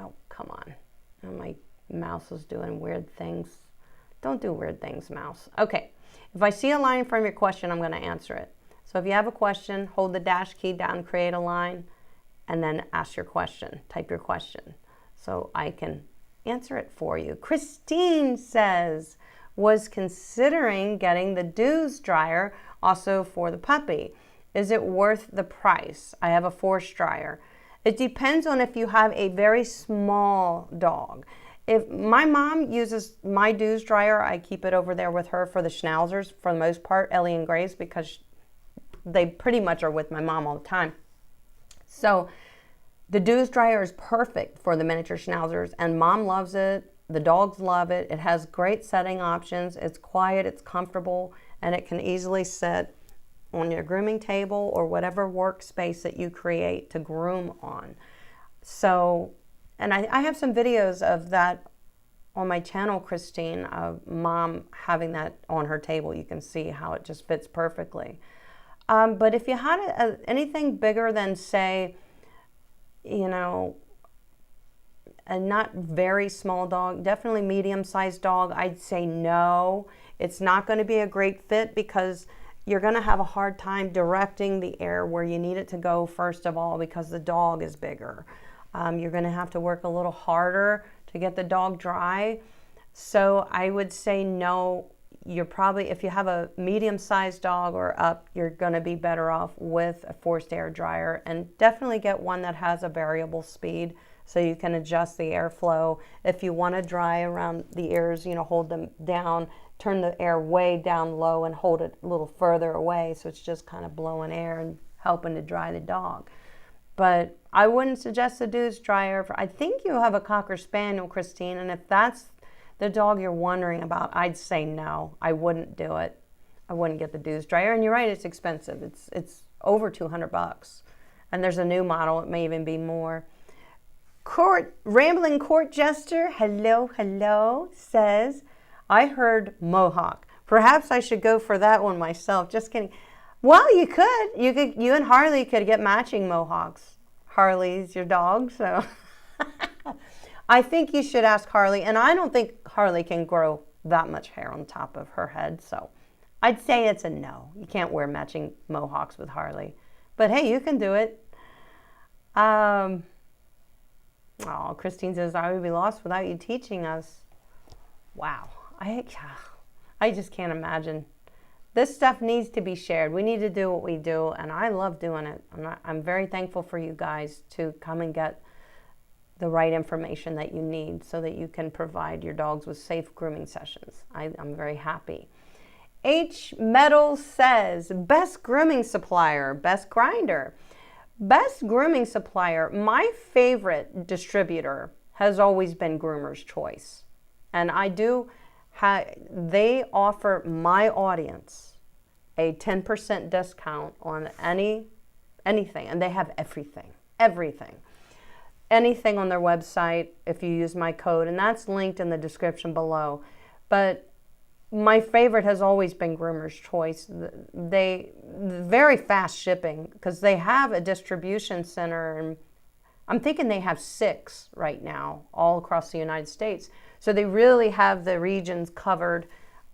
oh, come on. Oh, my mouse is doing weird things. Don't do weird things, mouse. Okay. If I see a line from your question, I'm going to answer it. So if you have a question, hold the dash key down, create a line, and then ask your question. Type your question so I can answer it for you. Christine says, was considering getting the Dews dryer also for the puppy. Is it worth the price? I have a force dryer. It depends on if you have a very small dog. If my mom uses my Dews dryer, I keep it over there with her for the schnauzers for the most part, Ellie and Grace, because they pretty much are with my mom all the time. So the Dews dryer is perfect for the miniature schnauzers, and mom loves it. The dogs love it. It has great setting options. It's quiet, it's comfortable, and it can easily sit on your grooming table or whatever workspace that you create to groom on. So, and I have some videos of that on my channel, Christine, of mom having that on her table. You can see how it just fits perfectly. But if you had anything bigger than, say, you know, a not very small dog, definitely medium-sized dog, I'd say no. It's not going to be a great fit because you're going to have a hard time directing the air where you need it to go, first of all, because the dog is bigger. You're going to have to work a little harder to get the dog dry. So I would say no. You're probably, if you have a medium-sized dog or up, you're going to be better off with a forced air dryer, and definitely get one that has a variable speed so you can adjust the airflow. If you want to dry around the ears, you know, hold them down, turn the air way down low and hold it a little further away so it's just kind of blowing air and helping to dry the dog. But I wouldn't suggest the Dews dryer. I think you have a Cocker Spaniel, Christine, and if that's the dog you're wondering about, I'd say no. I wouldn't do it. I wouldn't get the Dews dryer. And you're right, it's expensive. It's over $200. And there's a new model. It may even be more. Rambling Court Jester, hello, says, I heard Mohawk. Perhaps I should go for that one myself. Just kidding. Well, you could. You and Harley could get matching Mohawks. Harley's your dog, so I think you should ask Harley, and I don't think Harley can grow that much hair on top of her head, so I'd say it's a no. You can't wear matching mohawks with Harley. But hey, you can do it. Oh, Christine says, I would be lost without you teaching us. Wow. I just can't imagine. This stuff needs to be shared. We need to do what we do, and I love doing it. I'm very thankful for you guys to come and get the right information that you need so that you can provide your dogs with safe grooming sessions. I'm very happy. H. Metals says, best grooming supplier, best grinder. Best grooming supplier, my favorite distributor has always been Groomer's Choice. And they offer my audience a 10% discount on anything. And they have everything. Anything on their website if you use my code. And that's linked in the description below. But my favorite has always been Groomer's Choice. They very fast shipping because they have a distribution center, and I'm thinking they have 6 right now all across the United States. So they really have the regions covered.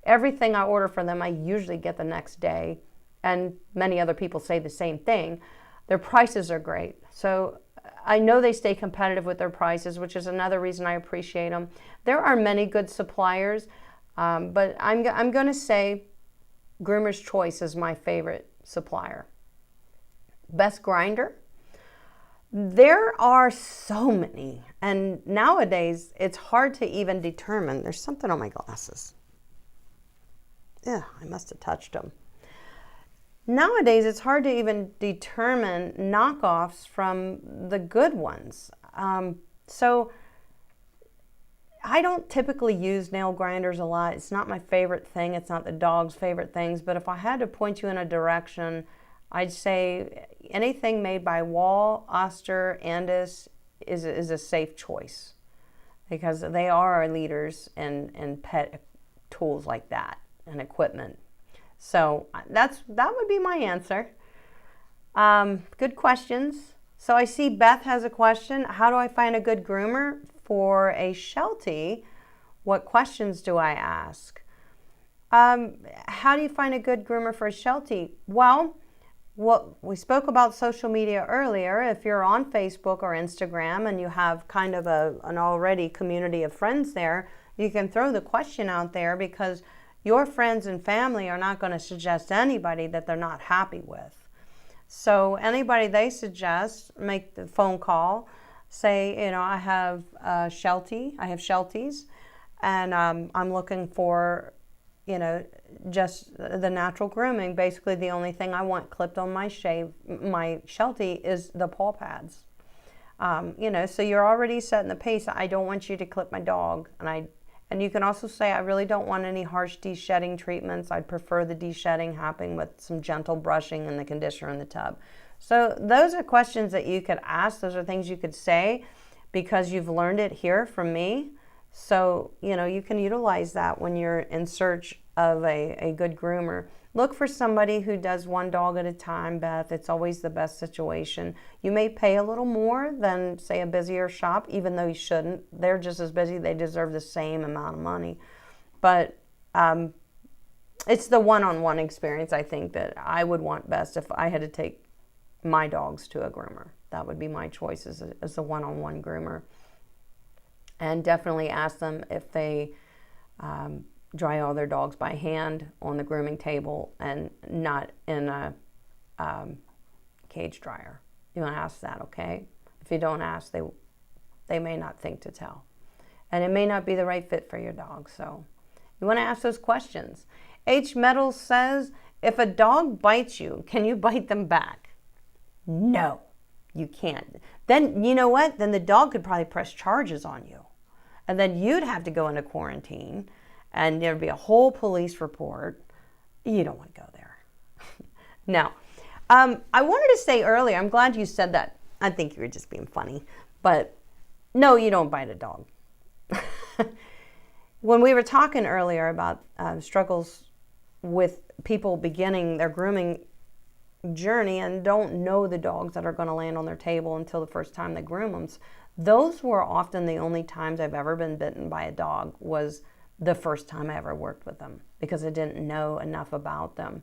Everything I order from them, I usually get the next day, and many other people say the same thing. Their prices are great. So I know they stay competitive with their prices, which is another reason I appreciate them. There are many good suppliers. But I'm going to say Groomer's Choice is my favorite supplier. Best grinder? There are so many. And nowadays, it's hard to even determine. There's something on my glasses. Yeah, I must have touched them. Nowadays, it's hard to even determine knockoffs from the good ones. So I don't typically use nail grinders a lot. It's not my favorite thing. It's not the dog's favorite things. But if I had to point you in a direction, I'd say anything made by Wall, Oster, Andis is a safe choice because they are our leaders in pet tools like that and equipment. So that would be my answer. Good questions. So I see Beth has a question. How do I find a good groomer for a Sheltie? What questions do I ask? How do you find a good groomer for a Sheltie? Well, we spoke about social media earlier. If you're on Facebook or Instagram and you have kind of an already community of friends there, you can throw the question out there because your friends and family are not going to suggest anybody that they're not happy with. So anybody they suggest, make the phone call. Say, I have Shelties, and I'm looking for, just the natural grooming. Basically, the only thing I want clipped on my Sheltie is the paw pads. So you're already setting the pace. I don't want you to clip my dog, and you can also say I really don't want any harsh de-shedding treatments. I'd prefer the de-shedding happening with some gentle brushing and the conditioner in the tub. So those are questions that you could ask. Those are things you could say because you've learned it here from me. So, you can utilize that when you're in search of a good groomer. Look for somebody who does one dog at a time, Beth. It's always the best situation. You may pay a little more than, say, a busier shop, even though you shouldn't. They're just as busy. They deserve the same amount of money. But it's the one-on-one experience, I think, that I would want best if I had to take my dogs to a groomer. That would be my choice as a one-on-one groomer. And definitely ask them if they dry all their dogs by hand on the grooming table and not in a cage dryer. You want to ask that, okay? If you don't ask, they may not think to tell. And it may not be the right fit for your dog. So you want to ask those questions. H. Metals says, if a dog bites you, can you bite them back? No, you can't. Then, you know what? Then the dog could probably press charges on you. And then you'd have to go into quarantine, and there'd be a whole police report. You don't want to go there. No. I wanted to say earlier, I'm glad you said that. I think you were just being funny. But no, you don't bite a dog. When we were talking earlier about struggles with people beginning their grooming journey and don't know the dogs that are going to land on their table until the first time they groom them, Those were often the only times I've ever been bitten by a dog, was the first time I ever worked with them, because I didn't know enough about them.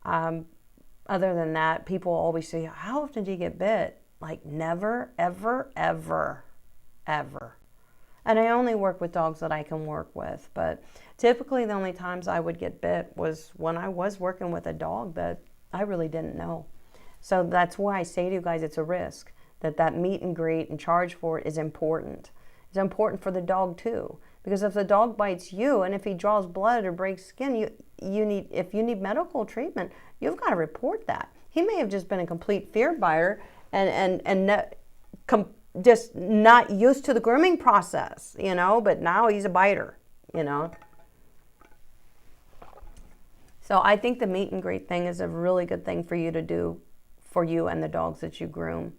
Other than that, people always say, how often do you get bit? Like never, ever, ever, ever. And I only work with dogs that I can work with. But typically the only times I would get bit was when I was working with a dog that I really didn't know. So that's why I say to you guys, it's a risk. That meet and greet and charge for it is important. It's important for the dog too. Because if the dog bites you, and if he draws blood or breaks skin, if you need medical treatment, you've got to report that. He may have just been a complete fear biter and just not used to the grooming process, you know, but now he's a biter, you know. So I think the meet and greet thing is a really good thing for you to do for you and the dogs that you groom.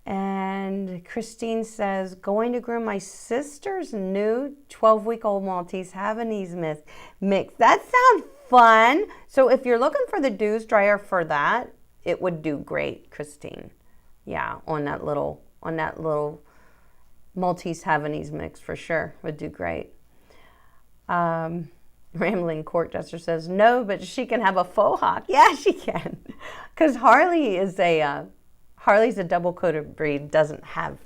And Christine says, going to groom my sister's new 12-week-old Maltese Havanese mix. That sounds fun. So if you're looking for the Dews dryer for that, it would do great, Christine. Yeah, on that little Maltese Havanese mix for sure would do great. Rambling Court Jester says, no, but she can have a faux hawk. Yeah, she can. Because Harley's a double-coated breed, doesn't have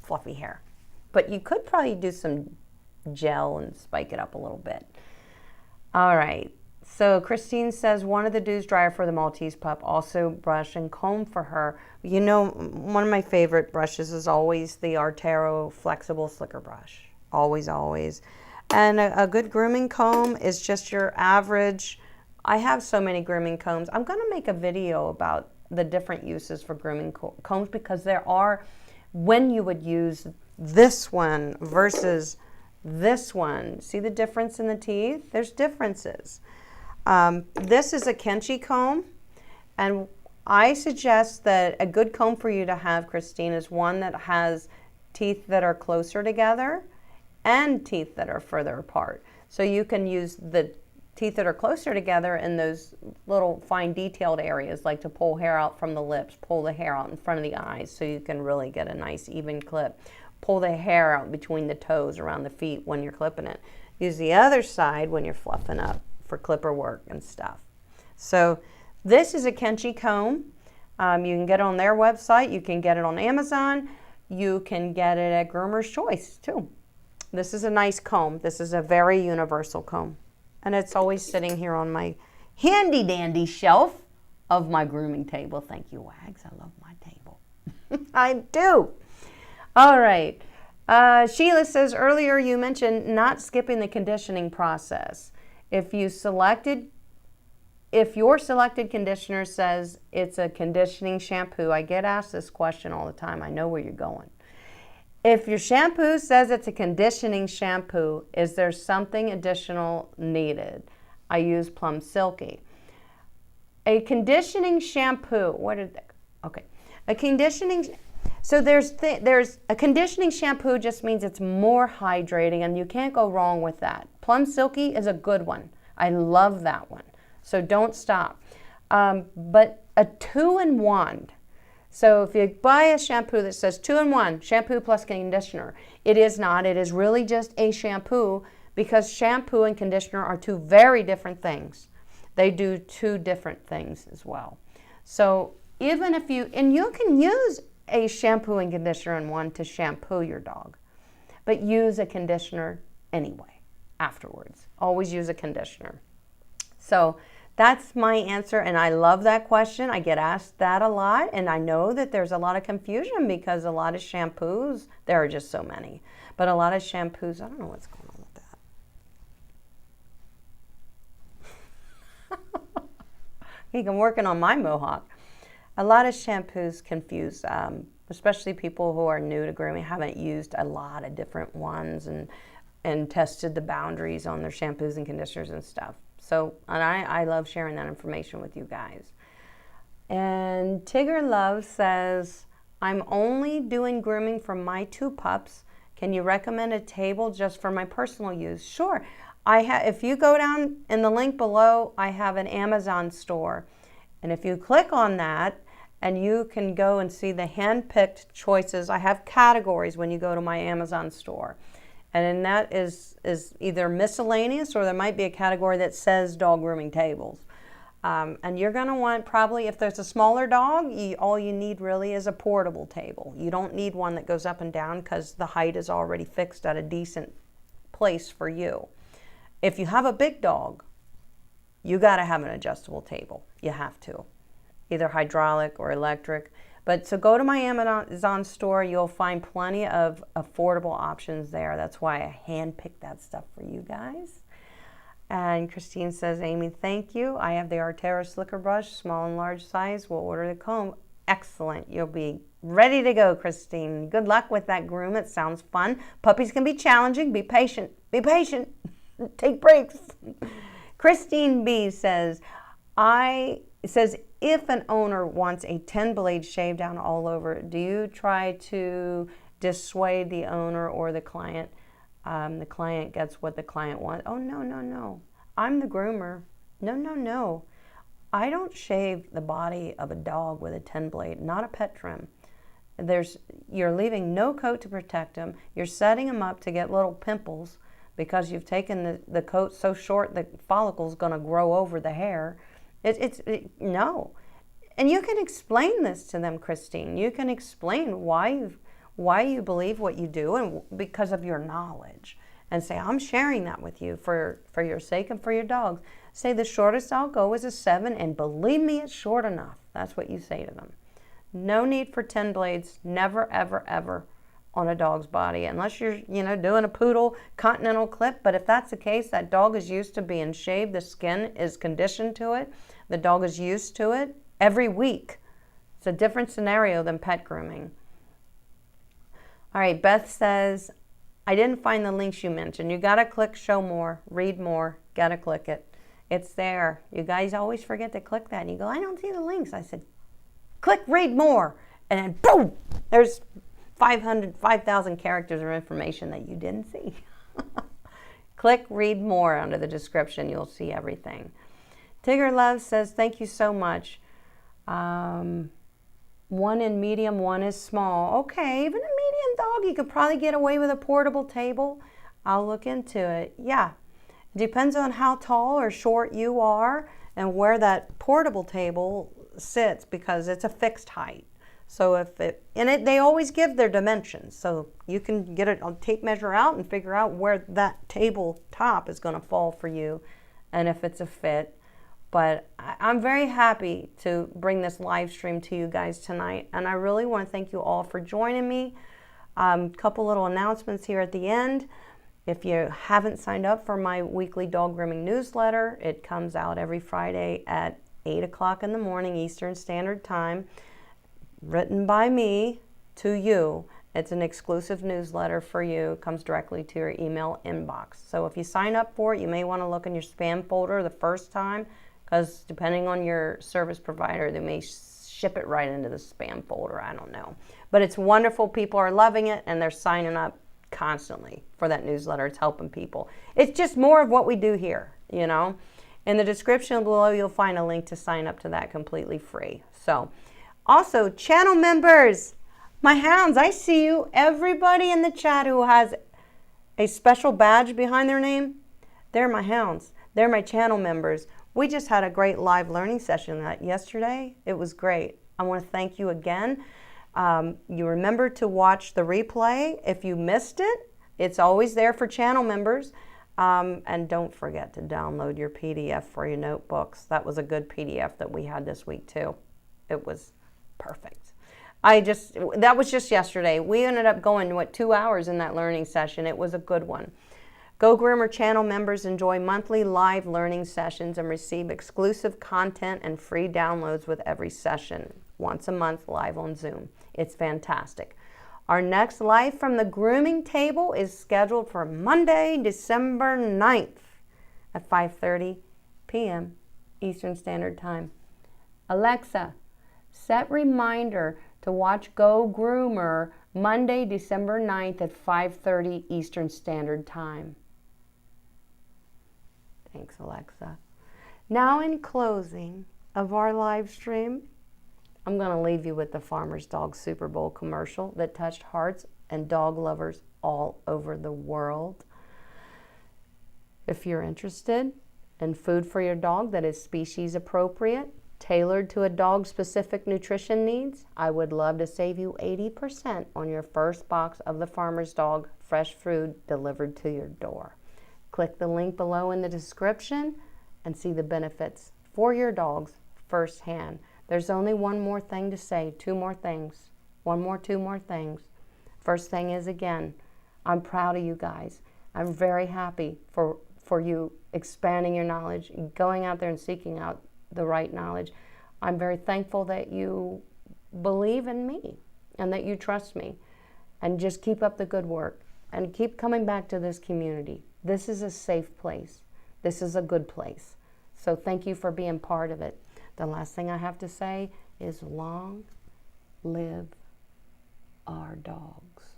fluffy hair. But you could probably do some gel and spike it up a little bit. All right. So Christine says, one of the Dews dryer for the Maltese pup, also brush and comb for her. You know, one of my favorite brushes is always the Artero flexible slicker brush. Always, always. And a good grooming comb is just your average. I have so many grooming combs. I'm going to make a video about the different uses for grooming combs, because there are, when you would use this one versus this one. See the difference in the teeth? There's differences. This is a Kenchi comb, and I suggest that a good comb for you to have, Christine, is one that has teeth that are closer together and teeth that are further apart. So you can use the teeth that are closer together in those little fine detailed areas, like to pull hair out from the lips, pull the hair out in front of the eyes so you can really get a nice even clip. Pull the hair out between the toes around the feet when you're clipping it. Use the other side when you're fluffing up for clipper work and stuff. So this is a Kenchi comb. You can get it on their website. You can get it on Amazon. You can get it at Groomer's Choice too. This is a nice comb. This is a very universal comb. And it's always sitting here on my handy dandy shelf of my grooming table. Thank you, Wags. I love my table. I do. All right. Sheila says, earlier you mentioned not skipping the conditioning process. If your selected conditioner says it's a conditioning shampoo, I get asked this question all the time. I know where you're going. If your shampoo says it's a conditioning shampoo, is there something additional needed? I use Plum Silky. A conditioning shampoo, so there's a conditioning shampoo just means it's more hydrating, and you can't go wrong with that. Plum Silky is a good one. I love that one. So don't stop. But a 2-in-1. So if you buy a shampoo that says 2-in-1, shampoo plus conditioner, it is not. It is really just a shampoo, because shampoo and conditioner are two very different things. They do two different things as well. So even if you can use a shampoo and conditioner in one to shampoo your dog, but use a conditioner anyway afterwards. Always use a conditioner. So that's my answer, and I love that question. I get asked that a lot, and I know that there's a lot of confusion because a lot of shampoos, there are just so many, but a lot of shampoos, I don't know what's going on with that. I'm working on my mohawk. A lot of shampoos confuse, especially people who are new to grooming, haven't used a lot of different ones and tested the boundaries on their shampoos and conditioners and stuff. So, and I love sharing that information with you guys. And Tigger Love says, I'm only doing grooming for my 2 pups. Can you recommend a table just for my personal use? Sure. If you go down in the link below, I have an Amazon store. And if you click on that and you can go and see the hand-picked choices. I have categories when you go to my Amazon store. And then that is either miscellaneous, or there might be a category that says dog grooming tables. And you're going to want, probably, if there's a smaller dog, all you need really is a portable table. You don't need one that goes up and down, because the height is already fixed at a decent place for you. If you have a big dog, you got to have an adjustable table. You have to, either hydraulic or electric. But so go to my Amazon store. You'll find plenty of affordable options there. That's why I handpicked that stuff for you guys. And Christine says, Amy, thank you. I have the Artera slicker brush, small and large size. We'll order the comb. Excellent. You'll be ready to go, Christine. Good luck with that groom. It sounds fun. Puppies can be challenging. Be patient. Be patient. Take breaks. Christine B says, if an owner wants a 10-blade shave down all over, do you try to dissuade the owner or the client? The client gets what the client wants. Oh, no, no, no. I'm the groomer. No, no, no. I don't shave the body of a dog with a 10-blade, not a pet trim. You're leaving no coat to protect them. You're setting them up to get little pimples because you've taken the coat so short the follicle's going to grow over the hair. No. And you can explain this to them, Christine. You can explain why you believe what you do, and because of your knowledge. And say, I'm sharing that with you for your sake and for your dogs. Say the shortest I'll go is a 7, and believe me, it's short enough. That's what you say to them. No need for 10 blades, never, ever, ever on a dog's body, unless you're, doing a poodle continental clip. But if that's the case, that dog is used to being shaved. The skin is conditioned to it. The dog is used to it every week. It's a different scenario than pet grooming. All right, Beth says, I didn't find the links you mentioned. You got to click show more, read more, got to click it. It's there. You guys always forget to click that. And you go, I don't see the links. I said, click read more. And then boom, there's 5,000 characters of information that you didn't see. Click read more under the description. You'll see everything. Tigger Love says, thank you so much. One in medium, one is small. Okay, even a medium dog, you could probably get away with a portable table. I'll look into it. Yeah, it depends on how tall or short you are and where that portable table sits, because it's a fixed height. So they always give their dimensions. So you can get a tape measure out and figure out where that table top is going to fall for you and if it's a fit. But I'm very happy to bring this live stream to you guys tonight. And I really want to thank you all for joining me. Couple little announcements here at the end. If you haven't signed up for my weekly dog grooming newsletter, it comes out every Friday at 8 o'clock in the morning Eastern Standard Time. Written by me to you. It's an exclusive newsletter for you. It comes directly to your email inbox. So if you sign up for it, you may want to look in your spam folder the first time, because depending on your service provider, they may ship it right into the spam folder. I don't know. But it's wonderful. People are loving it, and they're signing up constantly for that newsletter. It's helping people. It's just more of what we do here, In the description below, you'll find a link to sign up to that completely free. So, also, channel members, my hounds, I see you. Everybody in the chat who has a special badge behind their name, they're my hounds. They're my channel members. We just had a great live learning session yesterday. It was great. I want to thank you again. You remember to watch the replay. If you missed it, it's always there for channel members. And don't forget to download your PDF for your notebooks. That was a good PDF that we had this week too. It was perfect. That was just yesterday. We ended up going, 2 hours in that learning session. It was a good one. Go Groomer channel members enjoy monthly live learning sessions and receive exclusive content and free downloads with every session, once a month live on Zoom. It's fantastic. Our next live from the grooming table is scheduled for Monday, December 9th at 5:30 p.m. Eastern Standard Time. Alexa, set reminder to watch Go Groomer Monday, December 9th at 5:30 Eastern Standard Time. Thanks, Alexa. Now, in closing of our live stream, I'm going to leave you with the Farmer's Dog Super Bowl commercial that touched hearts and dog lovers all over the world. If you're interested in food for your dog that is species appropriate, tailored to a dog's specific nutrition needs, I would love to save you 80% on your first box of the Farmer's Dog fresh food delivered to your door. Click the link below in the description and see the benefits for your dogs firsthand. There's only one more thing to say, two more things. Two more things. First thing is, again, I'm proud of you guys. I'm very happy for you expanding your knowledge, going out there and seeking out the right knowledge. I'm very thankful that you believe in me and that you trust me, and just keep up the good work and keep coming back to this community. This is a safe place. This is a good place. So thank you for being part of it. The last thing I have to say is long live our dogs.